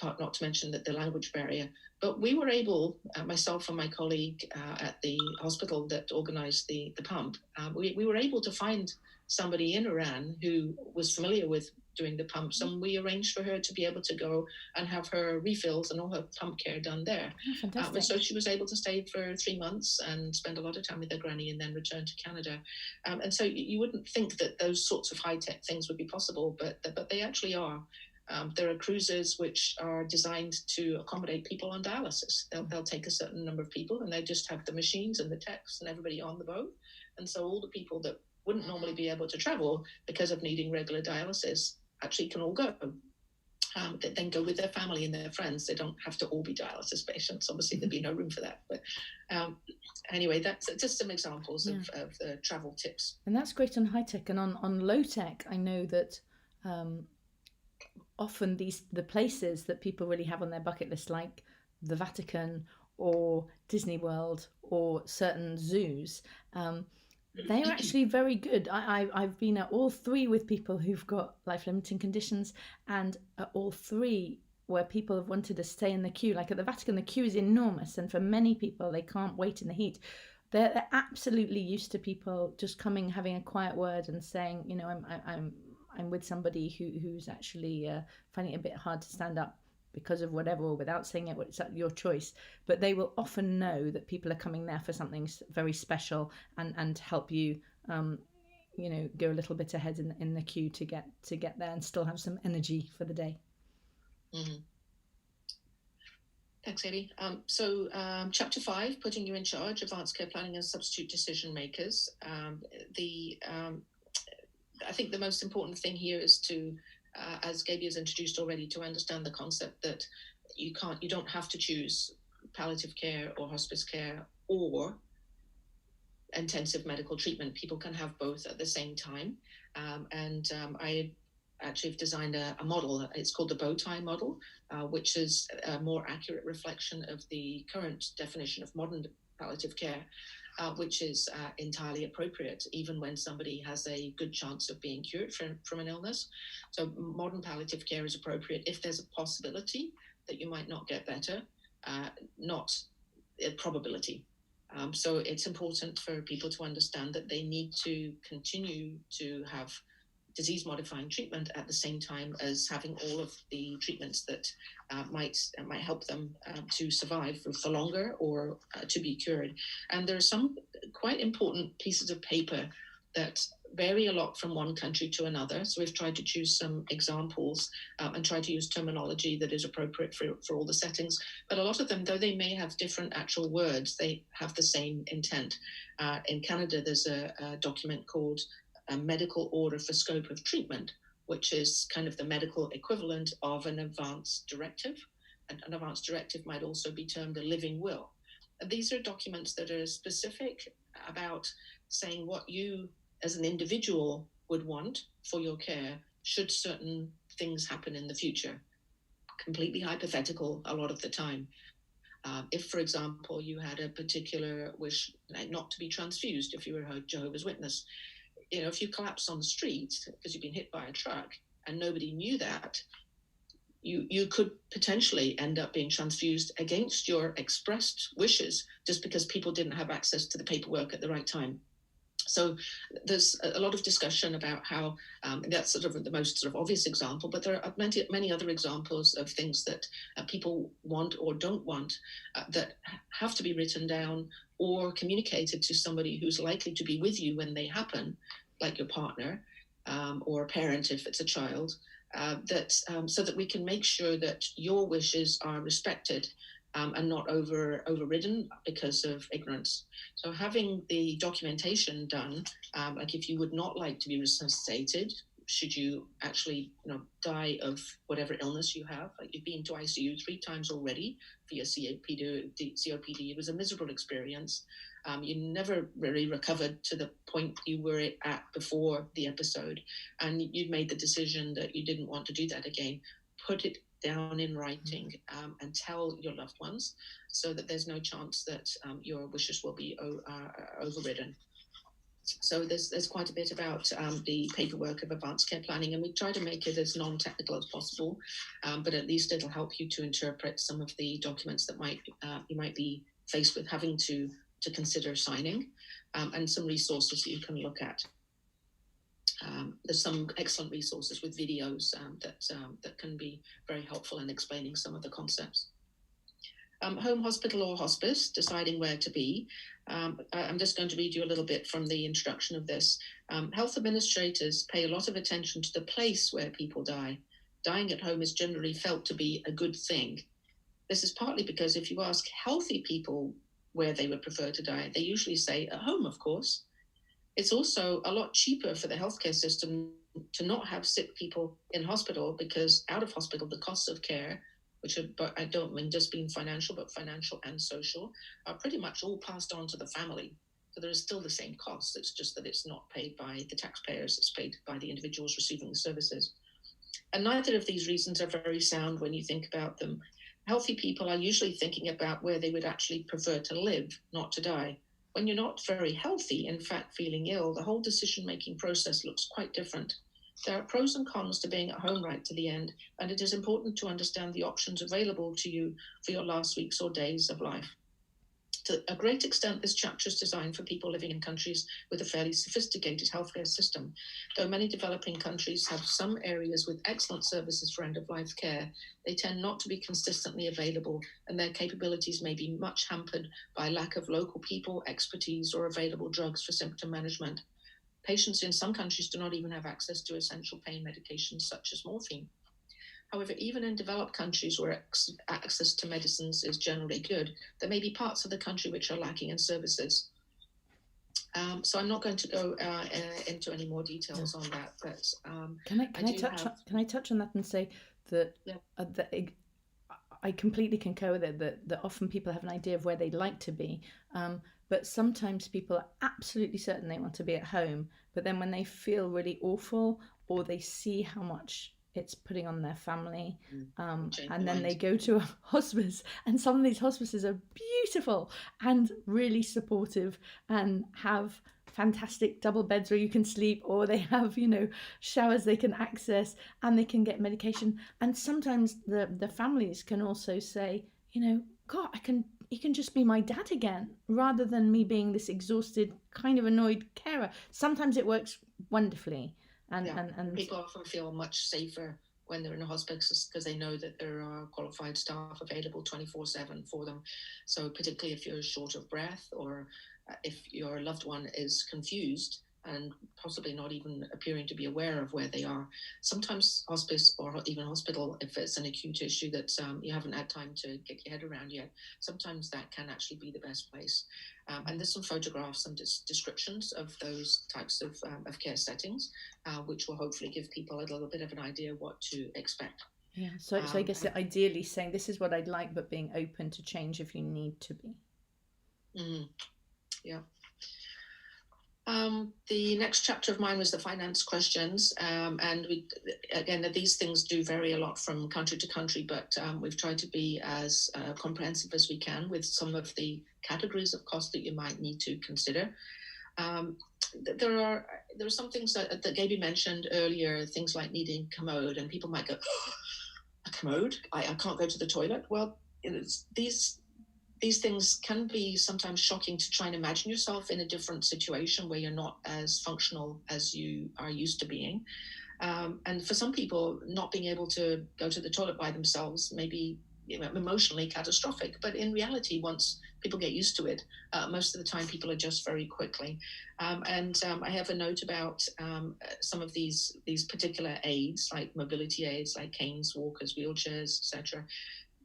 not to mention that the language barrier. But we were able, myself and my colleague at the hospital that organized the pump, we were able to find somebody in Iran who was familiar with doing the pumps, and we arranged for her to be able to go and have her refills and all her pump care done there. Fantastic. So she was able to stay for 3 months and spend a lot of time with her granny and then return to Canada. And so you wouldn't think that those sorts of high-tech things would be possible, but they actually are. There are cruises which are designed to accommodate people on dialysis. They'll take a certain number of people and they just have the machines and the techs and everybody on the boat. And so all the people that wouldn't normally be able to travel because of needing regular dialysis actually can all go. They then go with their family and their friends. They don't have to all be dialysis patients. Obviously, there'd be no room for that. But anyway, that's just some examples of the travel tips. And that's great on high tech. And on low tech, I know that often the places that people really have on their bucket list, like the Vatican or Disney World or certain zoos, they're actually very good. I've been at all three with people who've got life-limiting conditions, and at all three where people have wanted to stay in the queue. Like at the Vatican, the queue is enormous, and for many people, they can't wait in the heat. They're absolutely used to people just coming, having a quiet word, and saying, I'm with somebody who's actually finding it a bit hard to stand up because of whatever, or without saying it, it's your choice. But they will often know that people are coming there for something very special and help you, go a little bit ahead in the queue to get there and still have some energy for the day. Mm-hmm. Thanks, Eddie. So chapter 5, putting you in charge, advanced care planning and substitute decision makers. I think the most important thing here is to, as Gaby has introduced already, to understand the concept that you don't have to choose palliative care or hospice care or intensive medical treatment. People can have both at the same time. I actually have designed a model. It's called the bow tie model, which is a more accurate reflection of the current definition of modern palliative care, which is entirely appropriate, even when somebody has a good chance of being cured from an illness. So modern palliative care is appropriate if there's a possibility that you might not get better, not a probability. So it's important for people to understand that they need to continue to have disease-modifying treatment at the same time as having all of the treatments that might help them to survive for longer or to be cured. And there are some quite important pieces of paper that vary a lot from one country to another. So we've tried to choose some examples and try to use terminology that is appropriate for all the settings. But a lot of them, though they may have different actual words, they have the same intent. In Canada, there's a document called a medical order for scope of treatment, which is kind of the medical equivalent of an advance directive. And an advance directive might also be termed a living will. And these are documents that are specific about saying what you as an individual would want for your care should certain things happen in the future. Completely hypothetical a lot of the time. If, for example, you had a particular wish not to be transfused if you were a Jehovah's Witness, if you collapse on the street because you've been hit by a truck and nobody knew that, you could potentially end up being transfused against your expressed wishes just because people didn't have access to the paperwork at the right time. So there's a lot of discussion about how that's sort of the most sort of obvious example, but there are many other examples of things that people want or don't want that have to be written down or communicated to somebody who's likely to be with you when they happen, like your partner or a parent if it's a child, so that we can make sure that your wishes are respected and not overridden because of ignorance. So having the documentation done, like if you would not like to be resuscitated, should you actually die of whatever illness you have, like you've been to ICU 3 times already for your COPD, it was a miserable experience. You never really recovered to the point you were at before the episode, and you'd made the decision that you didn't want to do that again. Put it down in writing and tell your loved ones so that there's no chance that your wishes will be overridden. So there's quite a bit about the paperwork of advanced care planning, and we try to make it as non-technical as possible, but at least it'll help you to interpret some of the documents that you might be faced with having to consider signing, and some resources that you can look at. There's some excellent resources with videos that can be very helpful in explaining some of the concepts. Home, hospital or hospice, deciding where to be. I'm just going to read you a little bit from the introduction of this. Health administrators pay a lot of attention to the place where people die. Dying at home is generally felt to be a good thing. This is partly because if you ask healthy people where they would prefer to die, they usually say at home, of course. It's also a lot cheaper for the healthcare system to not have sick people in hospital, because out of hospital, the costs of care, but I don't mean just being financial, but financial and social, are pretty much all passed on to the family. So there is still the same cost. It's just that it's not paid by the taxpayers, it's paid by the individuals receiving the services. And neither of these reasons are very sound when you think about them. Healthy people are usually thinking about where they would actually prefer to live, not to die. When you're not very healthy, in fact feeling ill, the whole decision-making process looks quite different. There are pros and cons to being at home right to the end, and it is important to understand the options available to you for your last weeks or days of life. To a great extent, this chapter is designed for people living in countries with a fairly sophisticated healthcare system. Though many developing countries have some areas with excellent services for end-of-life care, they tend not to be consistently available, and their capabilities may be much hampered by lack of local people, expertise, or available drugs for symptom management. Patients in some countries do not even have access to essential pain medications such as morphine. However, even in developed countries where access to medicines is generally good, there may be parts of the country which are lacking in services. So I'm not going to go into any more details on that, but can I touch on that and say that, that I completely concur with it, that often people have an idea of where they'd like to be, but sometimes people are absolutely certain they want to be at home, but then when they feel really awful or they see how much it's putting on their family, and then they go to a hospice, and some of these hospices are beautiful and really supportive and have fantastic double beds where you can sleep, or they have, you know, showers they can access, and they can get medication. And sometimes the families can also say, you know, God, he can just be my dad again, rather than me being this exhausted, kind of annoyed carer. Sometimes it works wonderfully. And people often feel much safer when they're in a hospice because they know that there are qualified staff available 24/7 for them. So particularly if you're short of breath, or if your loved one is confused and possibly not even appearing to be aware of where they are, sometimes hospice or even hospital, if it's an acute issue that you haven't had time to get your head around yet, sometimes that can actually be the best place. And there's some photographs, some descriptions of those types of care settings, which will hopefully give people a little bit of an idea what to expect. Yeah, so I guess that ideally saying this is what I'd like, but being open to change if you need to be. Yeah. The next chapter of mine was the finance questions, and again, these things do vary a lot from country to country, but we've tried to be as comprehensive as we can with some of the categories of cost that you might need to consider. There are some things that Gaby mentioned earlier, things like needing a commode, and people might go, oh, a commode? I can't go to the toilet. Well, these things can be sometimes shocking to try and imagine yourself in a different situation where you're not as functional as you are used to being. And for some people, not being able to go to the toilet by themselves may be, you know, emotionally catastrophic. But in reality, once people get used to it, most of the time people adjust very quickly. And I have a note about some of these particular aids, like mobility aids, like canes, walkers, wheelchairs, etc.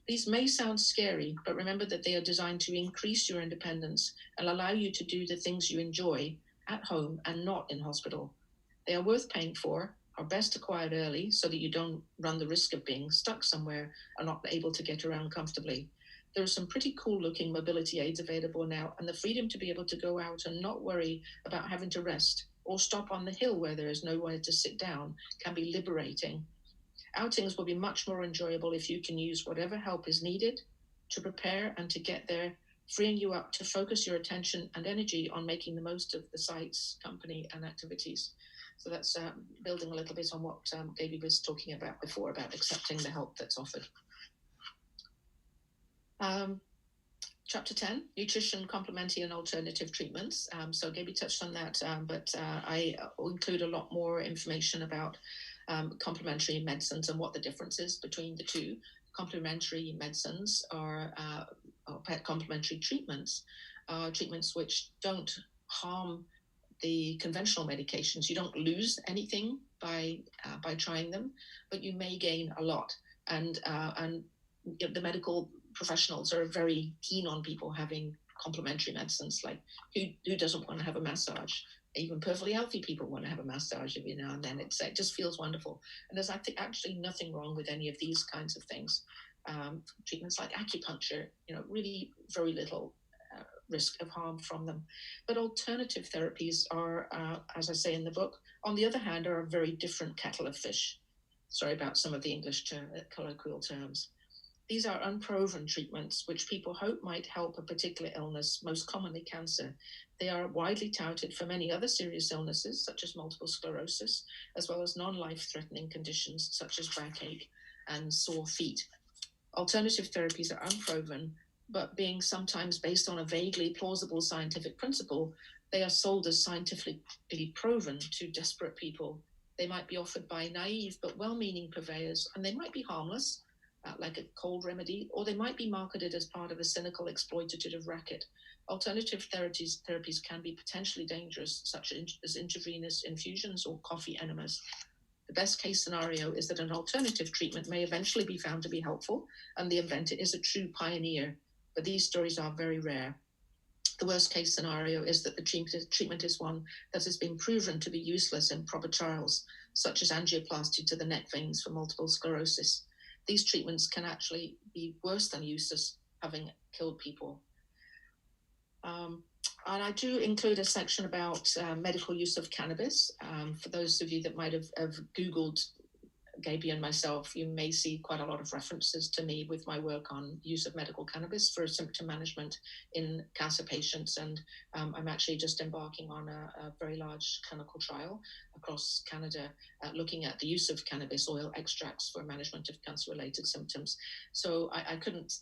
These may sound scary, but remember that they are designed to increase your independence and allow you to do the things you enjoy at home and not in hospital. They are worth paying for, are best acquired early so that you don't run the risk of being stuck somewhere and not able to get around comfortably. There are some pretty cool looking mobility aids available now, and the freedom to be able to go out and not worry about having to rest or stop on the hill where there is nowhere to sit down can be liberating. Outings will be much more enjoyable if you can use whatever help is needed to prepare and to get there, freeing you up to focus your attention and energy on making the most of the sites, company, and activities. So that's building a little bit on what Gaby was talking about before, about accepting the help that's offered. Chapter 10, nutrition, complementary and alternative treatments. So Gaby touched on that, but I will include a lot more information about complementary medicines and what the difference is between the two. Complementary medicines are complementary treatments, treatments which don't harm the conventional medications. You don't lose anything by trying them, but you may gain a lot. And the medical professionals are very keen on people having complementary medicines. Like who doesn't want to have a massage? Even perfectly healthy people want to have a massage every now and then. It just feels wonderful. And there's actually nothing wrong with any of these kinds of things. Treatments like acupuncture, you know, really very little risk of harm from them. But alternative therapies are, as I say in the book, on the other hand, are a very different kettle of fish. Sorry about some of the English colloquial terms. These are unproven treatments which people hope might help a particular illness, most commonly cancer. They are widely touted for many other serious illnesses, such as multiple sclerosis, as well as non-life-threatening conditions such as backache and sore feet. Alternative therapies are unproven, but being sometimes based on a vaguely plausible scientific principle, they are sold as scientifically proven to desperate people. They might be offered by naive but well-meaning purveyors, and they might be harmless, like a cold remedy, or they might be marketed as part of a cynical exploitative racket. Alternative therapies can be potentially dangerous, such as intravenous infusions or coffee enemas. The best case scenario is that an alternative treatment may eventually be found to be helpful, and the inventor is a true pioneer, but these stories are very rare. The worst case scenario is that the treatment is one that has been proven to be useless in proper trials, such as angioplasty to the neck veins for multiple sclerosis. These treatments can actually be worse than useless, having killed people. And I do include a section about medical use of cannabis. For those of you that might have Googled Gaby and myself, you may see quite a lot of references to me with my work on use of medical cannabis for symptom management in cancer patients. And I'm actually just embarking on a very large clinical trial across Canada looking at the use of cannabis oil extracts for management of cancer-related symptoms. So I couldn't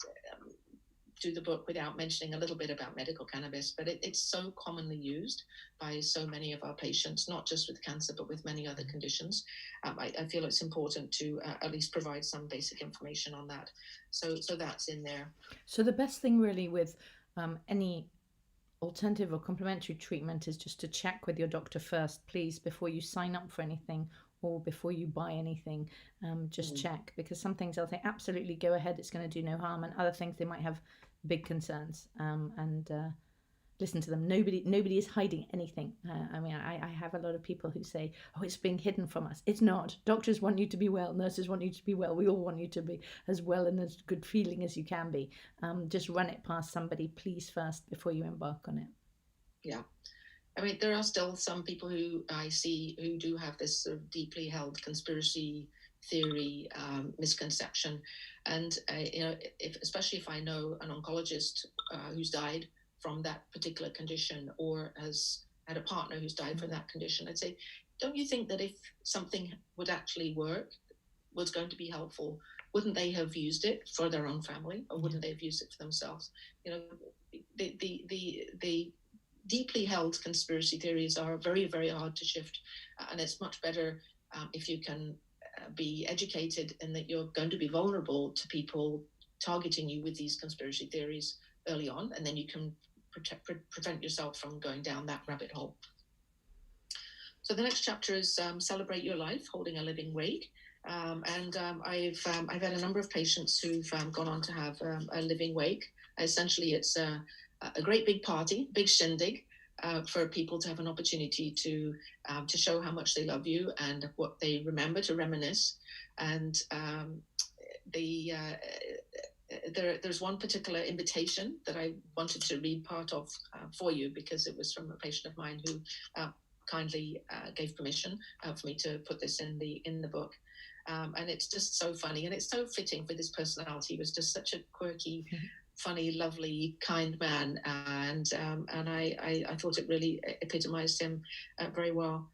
do the book without mentioning a little bit about medical cannabis, but it's so commonly used by so many of our patients, not just with cancer, but with many other conditions. I feel it's important to at least provide some basic information on that. So that's in there. So the best thing really with any alternative or complementary treatment is just to check with your doctor first, please, before you sign up for anything or before you buy anything. Just check, because some things they'll say absolutely go ahead, it's going to do no harm, and other things they might have big concerns, and listen to them. Nobody is hiding anything. I mean, I have a lot of people who say, oh, it's being hidden from us. It's not. Doctors want you to be well, nurses want you to be well, we all want you to be as well and as good feeling as you can be. Just run it past somebody, please, first before you embark on it. Yeah. I mean, there are still some people who I see who do have this sort of deeply held conspiracy theory misconception. And, especially if I know an oncologist who's died from that particular condition or has had a partner who's died from that condition, I'd say, don't you think that if something would actually work, was going to be helpful, wouldn't they have used it for their own family, or wouldn't they have used it for themselves? The deeply held conspiracy theories are very, very hard to shift, and it's much better if you can be educated in that you're going to be vulnerable to people targeting you with these conspiracy theories early on, and then you can prevent yourself from going down that rabbit hole. So the next chapter is Celebrate Your Life, Holding a Living Wake. I've had a number of patients who've gone on to have a living wake. Essentially, it's a great big party, big shindig, for people to have an opportunity to show how much they love you and what they remember, to reminisce. And there's one particular invitation that I wanted to read part of for you, because it was from a patient of mine who kindly gave permission for me to put this in the book. And it's just so funny, and it's so fitting for this personality. He was just such a quirky, funny, lovely, kind man, and I thought it really epitomized him very well.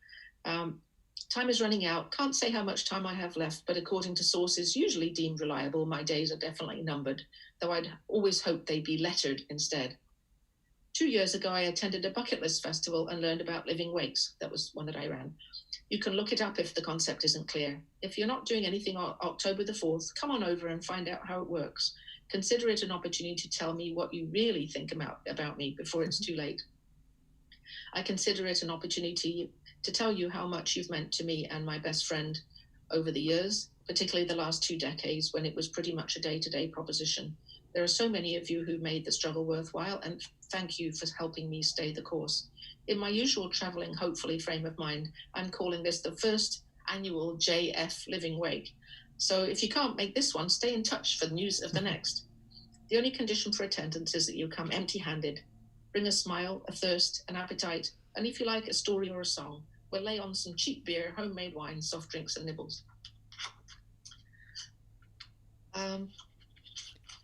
Time is running out. Can't say how much time I have left, but according to sources usually deemed reliable, my days are definitely numbered, though I'd always hoped they'd be lettered instead. 2 years ago, I attended a bucket list festival and learned about living wakes. That was one that I ran. You can look it up if the concept isn't clear. If you're not doing anything on October the 4th, come on over and find out how it works. Consider it an opportunity to tell me what you really think about me before it's too late. I consider it an opportunity to tell you how much you've meant to me and my best friend over the years, particularly the last 2 decades when it was pretty much a day-to-day proposition. There are so many of you who made the struggle worthwhile, and thank you for helping me stay the course. In my usual traveling, hopefully, frame of mind, I'm calling this the first annual JF Living Wake. So if you can't make this one, stay in touch for the news of the next. The only condition for attendance is that you come empty-handed. Bring a smile, a thirst, an appetite, and if you like, a story or a song. We'll lay on some cheap beer, homemade wine, soft drinks, and nibbles.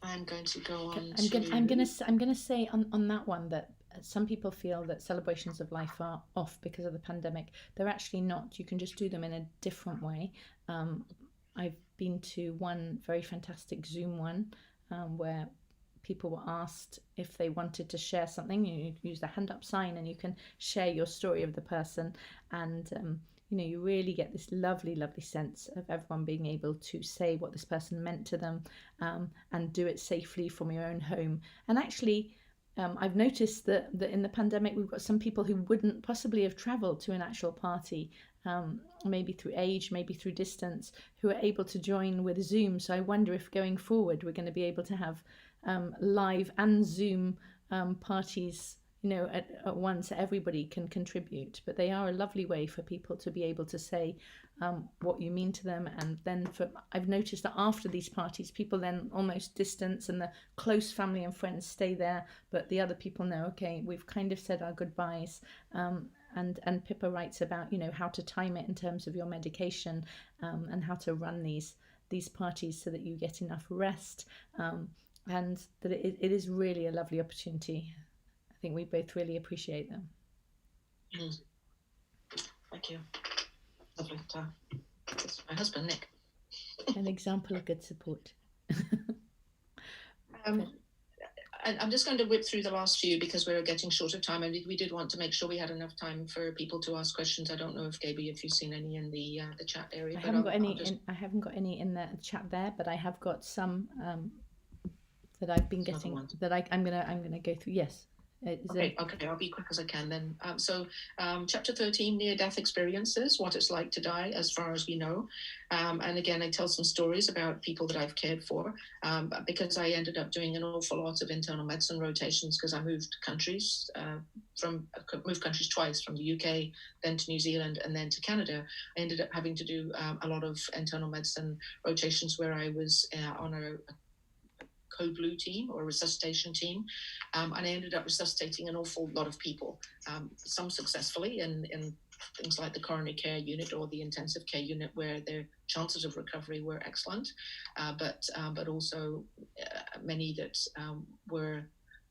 I'm going to go on. I'm going to say on that one that some people feel that celebrations of life are off because of the pandemic. They're actually not. You can just do them in a different way. I've been to one very fantastic Zoom one where people were asked if they wanted to share something. You use the hand up sign and you can share your story of the person, and you really get this lovely, lovely sense of everyone being able to say what this person meant to them, and do it safely from your own home. And actually, I've noticed that in the pandemic, we've got some people who wouldn't possibly have traveled to an actual party, maybe through age, maybe through distance, who are able to join with Zoom. So I wonder if going forward, we're going to be able to have live and Zoom parties, at once. Everybody can contribute, but they are a lovely way for people to be able to say what you mean to them. And then I've noticed that after these parties, people then almost distance, and the close family and friends stay there, but the other people know, okay, we've kind of said our goodbyes. And Pippa writes about how to time it in terms of your medication, and how to run these parties so that you get enough rest, and that it is really a lovely opportunity. I think we both really appreciate them. Thank you. Lovely. It's my husband, Nick. An example of good support. I'm just going to whip through the last few because we're getting short of time, and we did want to make sure we had enough time for people to ask questions. I don't know if Gaby, if you've seen any in the chat area. I haven't got any in the chat there, but I have got some that I've been getting that I'm gonna go through. Yes. Okay, I'll be quick as I can then. Chapter 13, near-death experiences, what it's like to die as far as we know. And again, I tell some stories about people that I've cared for, because I ended up doing an awful lot of internal medicine rotations because I moved countries, moved countries twice, from the UK, then to New Zealand, and then to Canada. I ended up having to do a lot of internal medicine rotations where I was on a Code Blue team or resuscitation team, and I ended up resuscitating an awful lot of people, some successfully in things like the coronary care unit or the intensive care unit, where their chances of recovery were excellent, but also many that were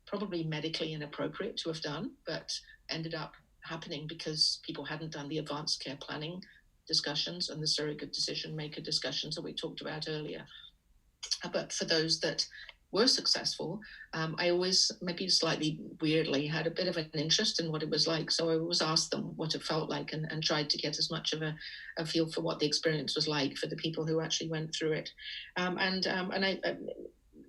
probably medically inappropriate to have done, but ended up happening because people hadn't done the advanced care planning discussions and the surrogate decision maker discussions that we talked about earlier. But for those that were successful, I always, maybe slightly weirdly, had a bit of an interest in what it was like. So I always asked them what it felt like, and tried to get as much of a feel for what the experience was like for the people who actually went through it. And I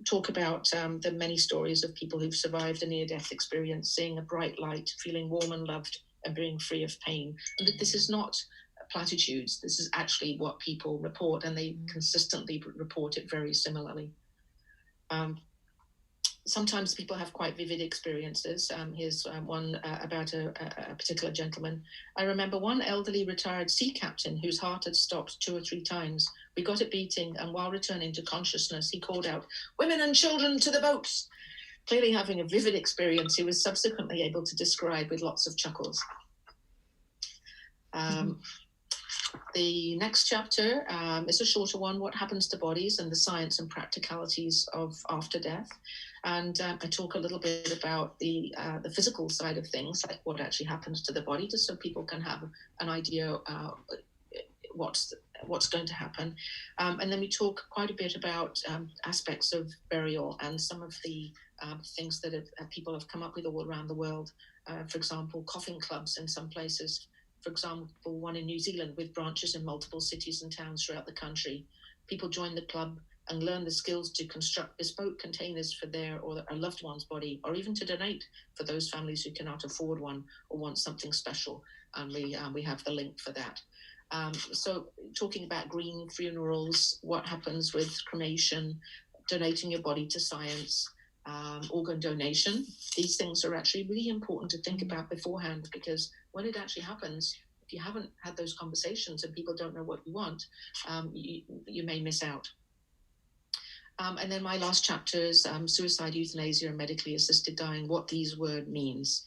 talk about the many stories of people who've survived a near-death experience, seeing a bright light, feeling warm and loved, and being free of pain. And that this is not platitudes. This is actually what people report, and they consistently report it very similarly. Sometimes people have quite vivid experiences. Here's one about a particular gentleman. I remember one elderly retired sea captain whose heart had stopped 2 or 3 times. We got it beating, and while returning to consciousness, he called out, "Women and children to the boats!" Clearly having a vivid experience he was subsequently able to describe with lots of chuckles. The next chapter is a shorter one, What Happens to Bodies and the Science and Practicalities of After Death. And I talk a little bit about the physical side of things, like what actually happens to the body, just so people can have an idea what's going to happen. And then we talk quite a bit about aspects of burial and some of the things that people have come up with all around the world. For example, coffin clubs in some places. For example, one in New Zealand with branches in multiple cities and towns throughout the country. People join the club and learn the skills to construct bespoke containers for their or a loved one's body, or even to donate for those families who cannot afford one or want something special. And we have the link for that. So talking about green funerals, what happens with cremation, donating your body to science, organ donation. These things are actually really important to think about beforehand, because when it actually happens, if you haven't had those conversations and people don't know what you want, you may miss out. And then my last chapter is suicide, euthanasia, and medically assisted dying, what these words means.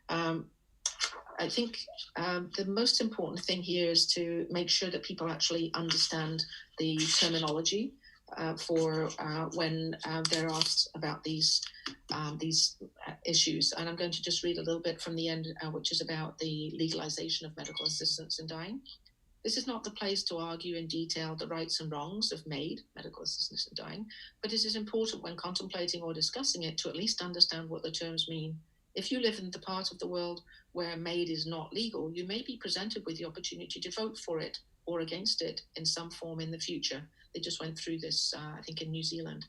I think the most important thing here is to make sure that people actually understand the terminology for when they're asked about these issues. And I'm going to just read a little bit from the end, which is about the legalization of medical assistance in dying. This is not the place to argue in detail the rights and wrongs of MAID, medical assistance in dying, but it is important when contemplating or discussing it to at least understand what the terms mean. If you live in the part of the world where MAID is not legal, you may be presented with the opportunity to vote for it or against it in some form in the future. They just went through this, I think, in New Zealand.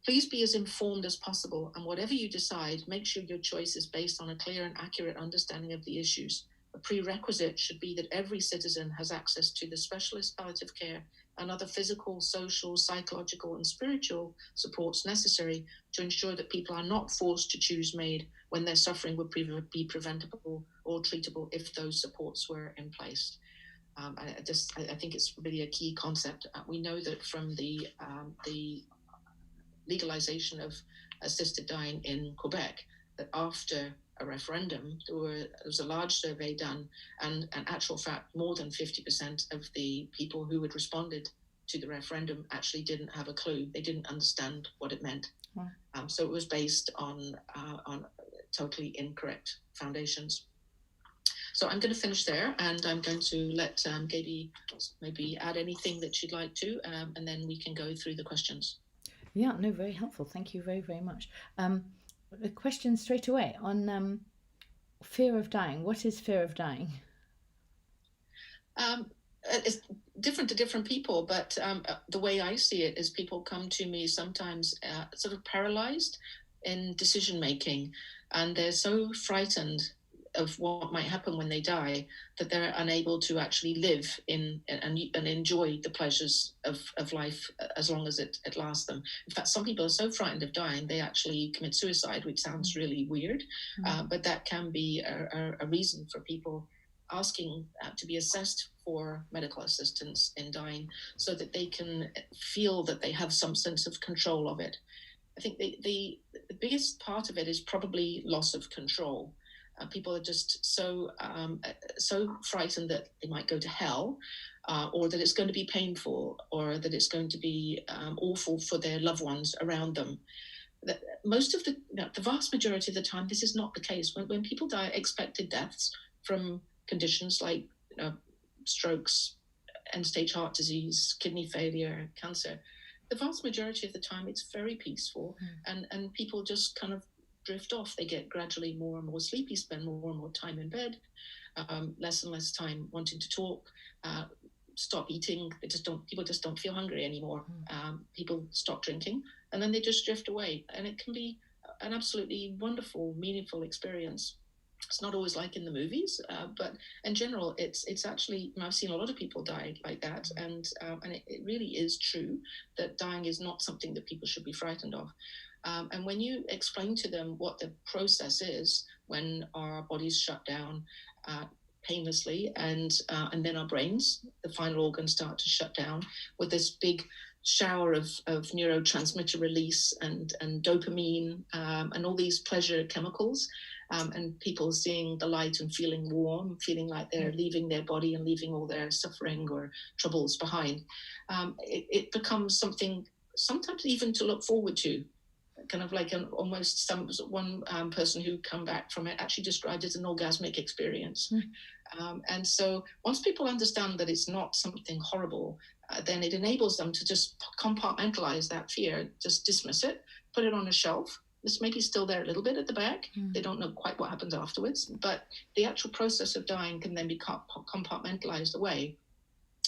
Please be as informed as possible, and whatever you decide, make sure your choice is based on a clear and accurate understanding of the issues. A prerequisite should be that every citizen has access to the specialist palliative care and other physical, social, psychological, and spiritual supports necessary to ensure that people are not forced to choose MAID when their suffering would be preventable or treatable if those supports were in place. I think it's really a key concept. We know that from the legalization of assisted dying in Quebec, that after a referendum, there was a large survey done, and in actual fact, more than 50% of the people who had responded to the referendum actually didn't have a clue. They didn't understand what it meant. Wow. So it was based on totally incorrect foundations. So I'm going to finish there, and I'm going to let Gaby maybe add anything that she'd like to, and then we can go through the questions. Yeah, no, very helpful. Thank you very, very much. The question straight away on fear of dying. What is fear of dying? It's different to different people, but the way I see it is people come to me sometimes sort of paralyzed in decision making, and they're so frightened of what might happen when they die that they're unable to actually live in and enjoy the pleasures of life as long as it lasts them. In fact, some people are so frightened of dying they actually commit suicide, which sounds really weird, but that can be a reason for people asking to be assessed for medical assistance in dying, so that they can feel that they have some sense of control of it. I think the biggest part of it is probably loss of control. People are just so frightened that they might go to hell, or that it's going to be painful, or that it's going to be awful for their loved ones around them. Most of the vast majority of the time, this is not the case. When people die expected deaths from conditions like strokes, end-stage heart disease, kidney failure, cancer, the vast majority of the time it's very peaceful, and people just kind of drift off. They get gradually more and more sleepy, spend more and more time in bed, less and less time wanting to talk, stop eating. People just don't feel hungry anymore. People stop drinking, and then they just drift away. And it can be an absolutely wonderful, meaningful experience. It's not always like in the movies, but in general, it's actually, I've seen a lot of people die like that, and it really is true that dying is not something that people should be frightened of. And when you explain to them what the process is when our bodies shut down painlessly, and then our brains, the final organs, start to shut down with this big shower of neurotransmitter release and dopamine and all these pleasure chemicals, and people seeing the light and feeling warm, feeling like they're leaving their body and leaving all their suffering or troubles behind, it becomes something sometimes even to look forward to. Kind of like one person who come back from it actually described it as an orgasmic experience. And so once people understand that it's not something horrible, then it enables them to just compartmentalize that fear, just dismiss it, put it on a shelf. This may be still there a little bit at the back. They don't know quite what happens afterwards, but the actual process of dying can then be compartmentalized away.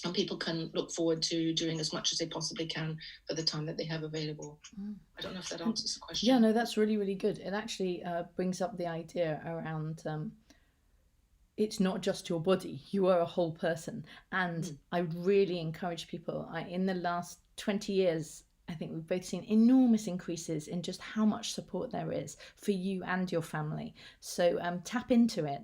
And people can look forward to doing as much as they possibly can for the time that they have available. I don't know if that answers the question. Yeah, no, that's really, really good. It actually brings up the idea around it's not just your body. You are a whole person. And I really encourage people. In the last 20 years, I think we've both seen enormous increases in just how much support there is for you and your family. So tap into it,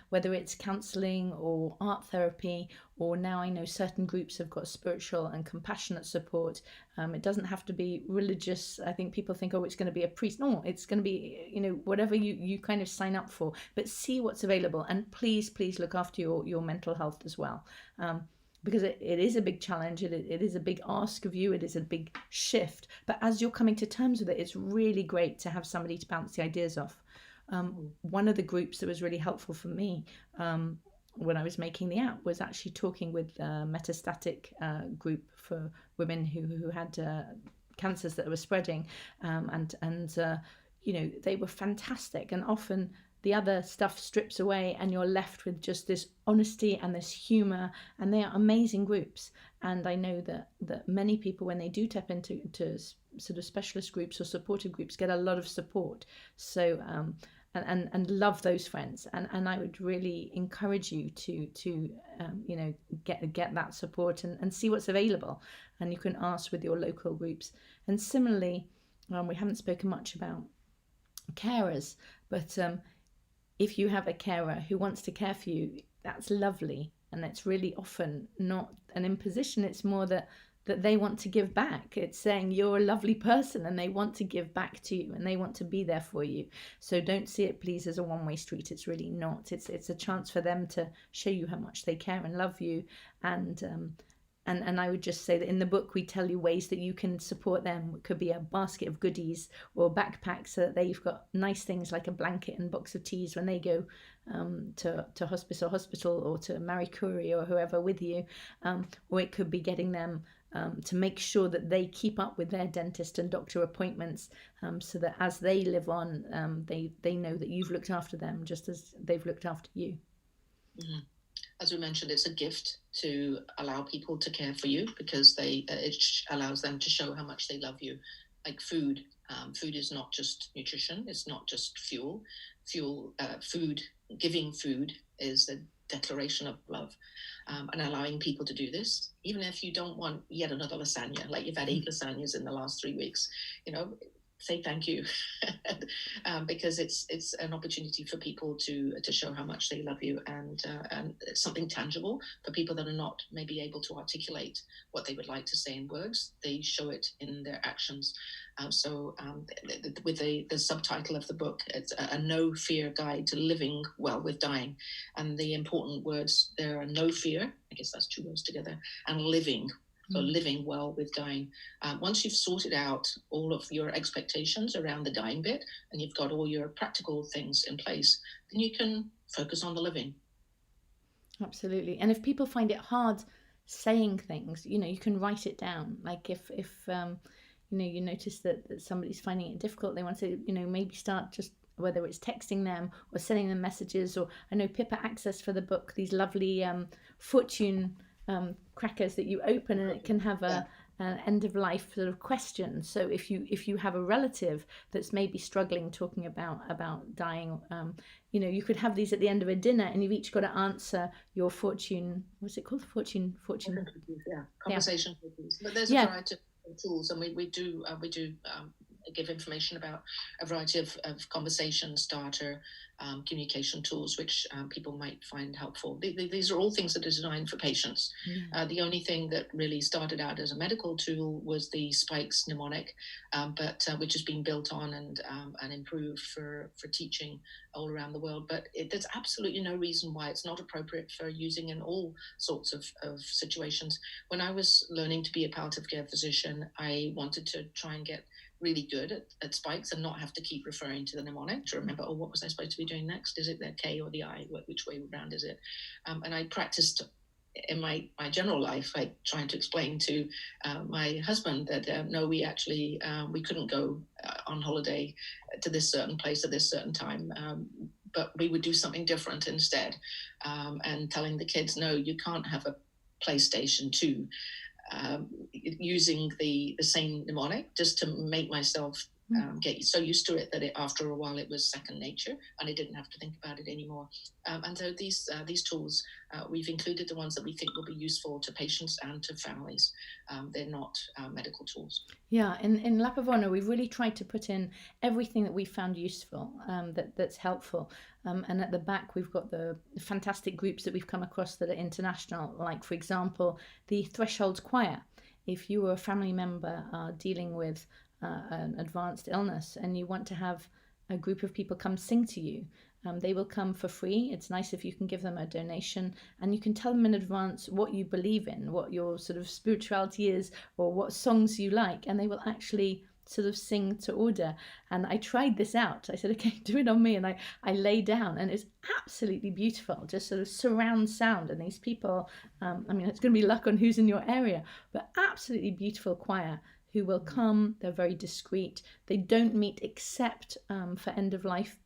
whether it's counselling or art therapy, or now I know certain groups have got spiritual and compassionate support. It doesn't have to be religious. I think people think, oh, it's going to be a priest. No, it's going to be, whatever you kind of sign up for, but see what's available. And please look after your mental health as well. Because it is a big challenge, it is a big ask of you, it is a big shift. But as you're coming to terms with it, it's really great to have somebody to bounce the ideas off. One of the groups that was really helpful for me when I was making the app was actually talking with a metastatic group for women who had cancers that were spreading, and they were fantastic, and often the other stuff strips away and you're left with just this honesty and this humor, and they are amazing groups. And I know that many people, when they do tap into sort of specialist groups or supportive groups, get a lot of support. So and love those friends, and I would really encourage you to get that support and see what's available, and you can ask with your local groups. And similarly, we haven't spoken much about carers, but if you have a carer who wants to care for you, that's lovely, and it's really often not an imposition. It's more that they want to give back. It's saying you're a lovely person and they want to give back to you and they want to be there for you. So don't see it, please, as a one-way street. It's really not. It's a chance for them to show you how much they care and love you. And I would just say that in the book we tell you ways that you can support them. It could be a basket of goodies or a backpack, so that they've got nice things like a blanket and box of teas when they go to hospital or to Marie Curie or whoever with you. Or it could be getting them to make sure that they keep up with their dentist and doctor appointments, so that as they live on, they know that you've looked after them just as they've looked after you. Mm-hmm. As we mentioned, it's a gift to allow people to care for you, because it allows them to show how much they love you. Like food. Food is not just nutrition. It's not just fuel. Food, giving food is a declaration of love, and allowing people to do this, even if you don't want yet another lasagna, like you've had 8 lasagnas in the last 3 weeks, say thank you, because it's an opportunity for people to show how much they love you, and it's something tangible for people that are not maybe able to articulate what they would like to say in words. They show it in their actions. With the subtitle of the book, it's a no fear guide to living well with dying, and the important words there are no fear, I guess that's 2 words together, and living. So living well with dying. Once you've sorted out all of your expectations around the dying bit, and you've got all your practical things in place, then you can focus on the living. Absolutely. And if people find it hard saying things, you can write it down. Like if you notice that somebody's finding it difficult, they want to, maybe start just, whether it's texting them or sending them messages. Or I know Pippa access for the book, these lovely fortune crackers that you open, and it can have an end of life sort of question. So if you have a relative that's maybe struggling, talking about dying, you could have these at the end of a dinner, and you've each got to answer your fortune. What's it called? Fortune. Yeah, conversation. Yeah. But there's a variety of tools, and we do give information about a variety of conversation starter communication tools, which people might find helpful. These are all things that are designed for patients. The only thing that really started out as a medical tool was the Spikes mnemonic, but which has been built on and improved for teaching all around the world. But there's absolutely no reason why it's not appropriate for using in all sorts of situations. When I was learning to be a palliative care physician, I wanted to try and get really good at Spikes and not have to keep referring to the mnemonic to remember, what was I supposed to be doing next? Is it the K or the I? Which way around is it? And I practiced in my general life, like trying to explain to my husband that no, we actually we couldn't go on holiday to this certain place at this certain time, but we would do something different instead, and telling the kids, no, you can't have a PlayStation 2. Using the same mnemonic, just to make myself get so used to it that after a while it was second nature, and I didn't have to think about it anymore. And so these tools, we've included the ones that we think will be useful to patients and to families. They're not medical tools. Yeah, in Lap of Honor, we've really tried to put in everything that we found useful, that's helpful. And at the back, we've got the fantastic groups that we've come across that are international, like, for example, the Thresholds Choir. If you or a family member are dealing with an advanced illness and you want to have a group of people come sing to you, they will come for free. It's nice if you can give them a donation, and you can tell them in advance what you believe in, what your sort of spirituality is, or what songs you like, and they will actually sort of sing to order. And I tried this out. I said, okay, do it on me. And I lay down, and it's absolutely beautiful, just sort of surround sound. And these people, it's going to be luck on who's in your area, but absolutely beautiful choir who will come. They're very discreet. They don't meet except for end of life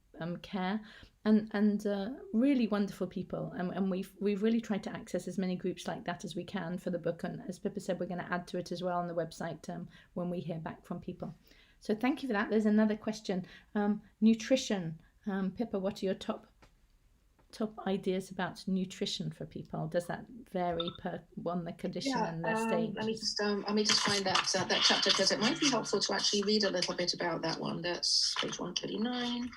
care, and really wonderful people. And we've really tried to access as many groups like that as we can for the book. And as Pippa said, we're going to add to it as well on the website when we hear back from people. So thank you for that. There's another question. Nutrition. Pippa, what are your top ideas about nutrition for people? Does that vary per the condition and the stage? Let me just find that chapter, because it might be helpful to actually read a little bit about that one. That's page 139.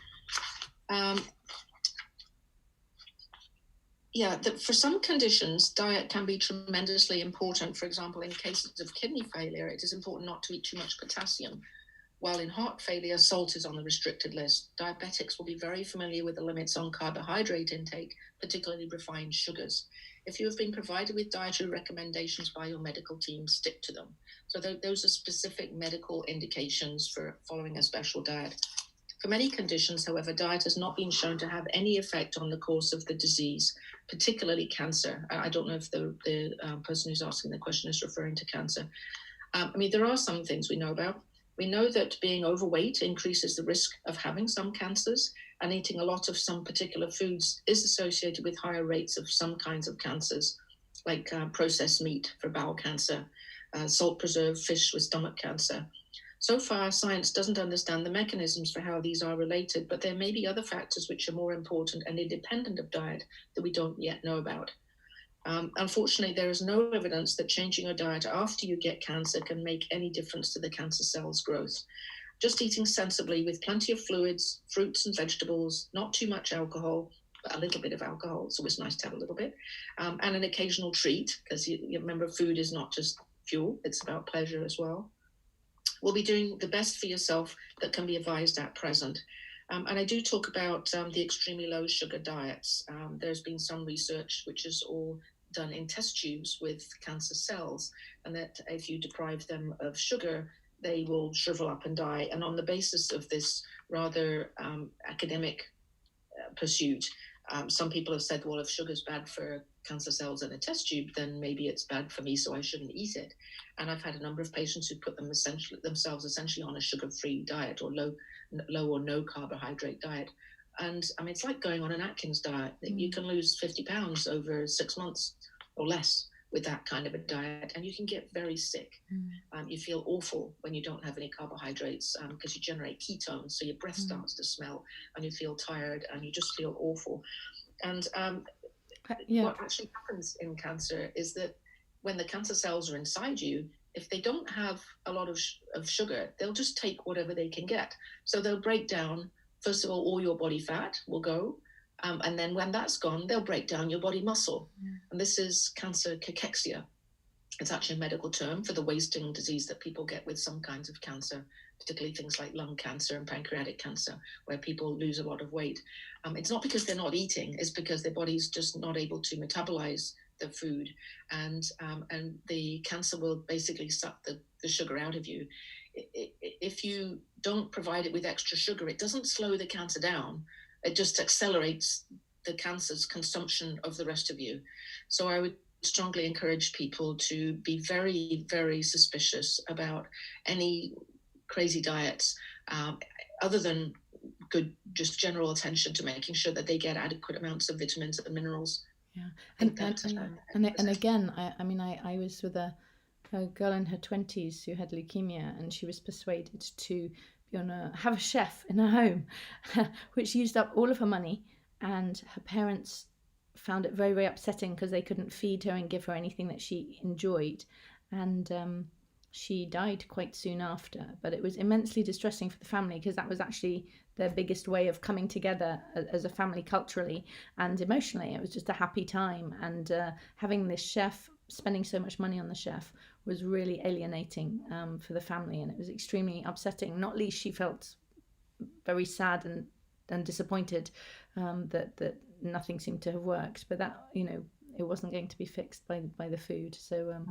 For some conditions, diet can be tremendously important. For example, in cases of kidney failure, it is important not to eat too much potassium. While in heart failure, salt is on the restricted list. Diabetics will be very familiar with the limits on carbohydrate intake, particularly refined sugars. If you have been provided with dietary recommendations by your medical team, stick to them. So those are specific medical indications for following a special diet. For many conditions, however, diet has not been shown to have any effect on the course of the disease, particularly cancer. I don't know if the person who's asking the question is referring to cancer. There are some things we know about. We know that being overweight increases the risk of having some cancers, and eating a lot of some particular foods is associated with higher rates of some kinds of cancers, like processed meat for bowel cancer, salt preserved fish with stomach cancer. So far, science doesn't understand the mechanisms for how these are related, but there may be other factors which are more important and independent of diet that we don't yet know about. Unfortunately, there is no evidence that changing your diet after you get cancer can make any difference to the cancer cell's growth. Just eating sensibly with plenty of fluids, fruits and vegetables, not too much alcohol, but a little bit of alcohol, it's always nice to have a little bit, and an occasional treat, because you remember, food is not just fuel, it's about pleasure as well. We'll be doing the best for yourself that can be advised at present. And I do talk about the extremely low sugar diets. There's been some research which is all done in test tubes with cancer cells, and that if you deprive them of sugar, they will shrivel up and die. And on the basis of this rather academic pursuit, some people have said, well, if sugar's bad for cancer cells in a test tube, then maybe it's bad for me, so I shouldn't eat it. And I've had a number of patients who put themselves essentially on a sugar-free diet or low or no carbohydrate diet. And it's like going on an Atkins diet. You can lose 50 pounds over 6 months or less with that kind of a diet, and you can get very sick. You feel awful when you don't have any carbohydrates, because you generate ketones, so your breath starts to smell, and you feel tired, and you just feel awful. And what actually happens in cancer is that when the cancer cells are inside you, if they don't have a lot of sugar, they'll just take whatever they can get. So they'll break down, first of all your body fat will go, and then when that's gone, they'll break down your body muscle. And this is cancer cachexia. It's actually a medical term for the wasting disease that people get with some kinds of cancer, particularly things like lung cancer and pancreatic cancer, where people lose a lot of weight. It's not because they're not eating, it's because their body's just not able to metabolize the food, and the cancer will basically suck the sugar out of you. If you don't provide it with extra sugar, it doesn't slow the cancer down, it just accelerates the cancer's consumption of the rest of you. So I would strongly encourage people to be very, very suspicious about any crazy diets, other than good, just general attention to making sure that they get adequate amounts of vitamins and minerals. And again, I was with a girl in her 20s who had leukemia, and she was persuaded to have a chef in her home, which used up all of her money, and her parents found it very, very upsetting because they couldn't feed her and give her anything that she enjoyed, and she died quite soon after. But it was immensely distressing for the family, because that was actually their biggest way of coming together as a family, culturally and emotionally. It was just a happy time, and having this chef, spending so much money on the chef, was really alienating for the family, and it was extremely upsetting. Not least, she felt very sad and disappointed that nothing seemed to have worked, but that it wasn't going to be fixed by the food. So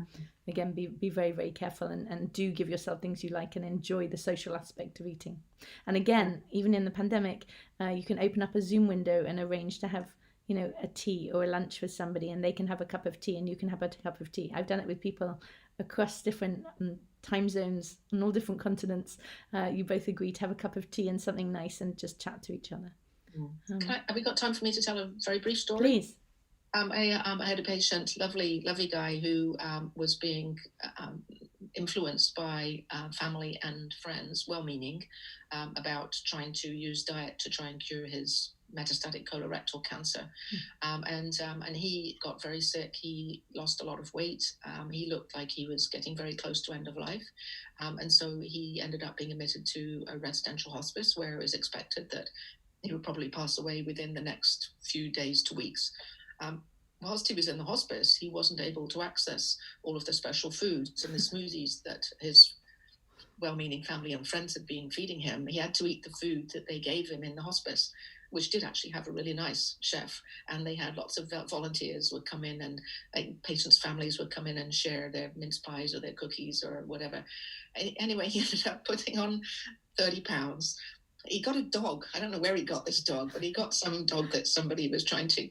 again, be very, very careful, and do give yourself things you like and enjoy the social aspect of eating. And again, even in the pandemic, you can open up a Zoom window and arrange to have you know, a tea or a lunch with somebody, and they can have a cup of tea and you can have a cup of tea. I've done it with people across different time zones on all different continents. You both agree to have a cup of tea and something nice and just chat to each other. Have we got time for me to tell a very brief story? Please. I had a patient, lovely guy, who was being influenced by family and friends, well-meaning, about trying to use diet to try and cure his metastatic colorectal cancer. And he got very sick. He lost a lot of weight. He looked like he was getting very close to end of life. And so he ended up being admitted to a residential hospice, where it was expected that he would probably pass away within the next few days to weeks. Whilst he was in the hospice, he wasn't able to access all of the special foods and the smoothies that his well-meaning family and friends had been feeding him. He had to eat the food that they gave him in the hospice, which did actually have a really nice chef. And they had lots of volunteers would come in, and patients' families would come in and share their mince pies or their cookies or whatever. Anyway, he ended up putting on 30 pounds. He got a dog. I don't know where he got this dog, but he got some dog that somebody was trying to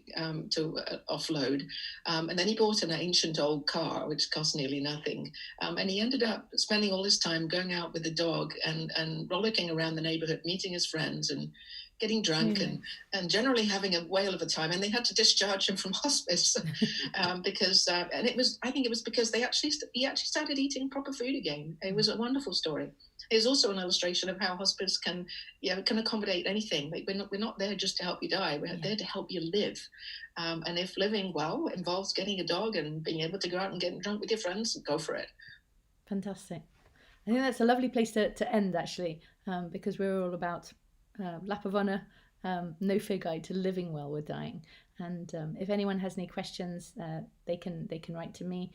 offload. And then he bought an ancient old car, which cost nearly nothing. And he ended up spending all his time going out with the dog and rollicking around the neighborhood, meeting his friends and getting drunk and generally having a whale of a time. And they had to discharge him from hospice because I think it was because he actually started eating proper food again. It was a wonderful story. It's also an illustration of how hospice can accommodate anything. Like we're not there just to help you die. We're there to help you live. And if living well involves getting a dog and being able to go out and get drunk with your friends, go for it. Fantastic. I think that's a lovely place to end, actually, because we're all about lap of honour, no fear guide to living well with dying. And if anyone has any questions, they can write to me.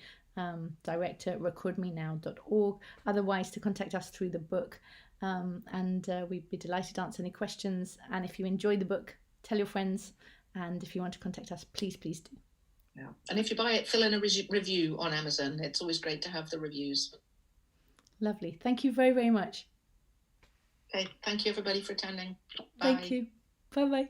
Direct at recordmenow.org. Otherwise, to contact us through the book, and we'd be delighted to answer any questions. And if you enjoy the book, tell your friends. And if you want to contact us, please do. Yeah. And if you buy it, fill in a review on Amazon. It's always great to have the reviews. Lovely. Thank you very, very much. Okay. Thank you, everybody, for attending. Bye. Thank you. Bye-bye.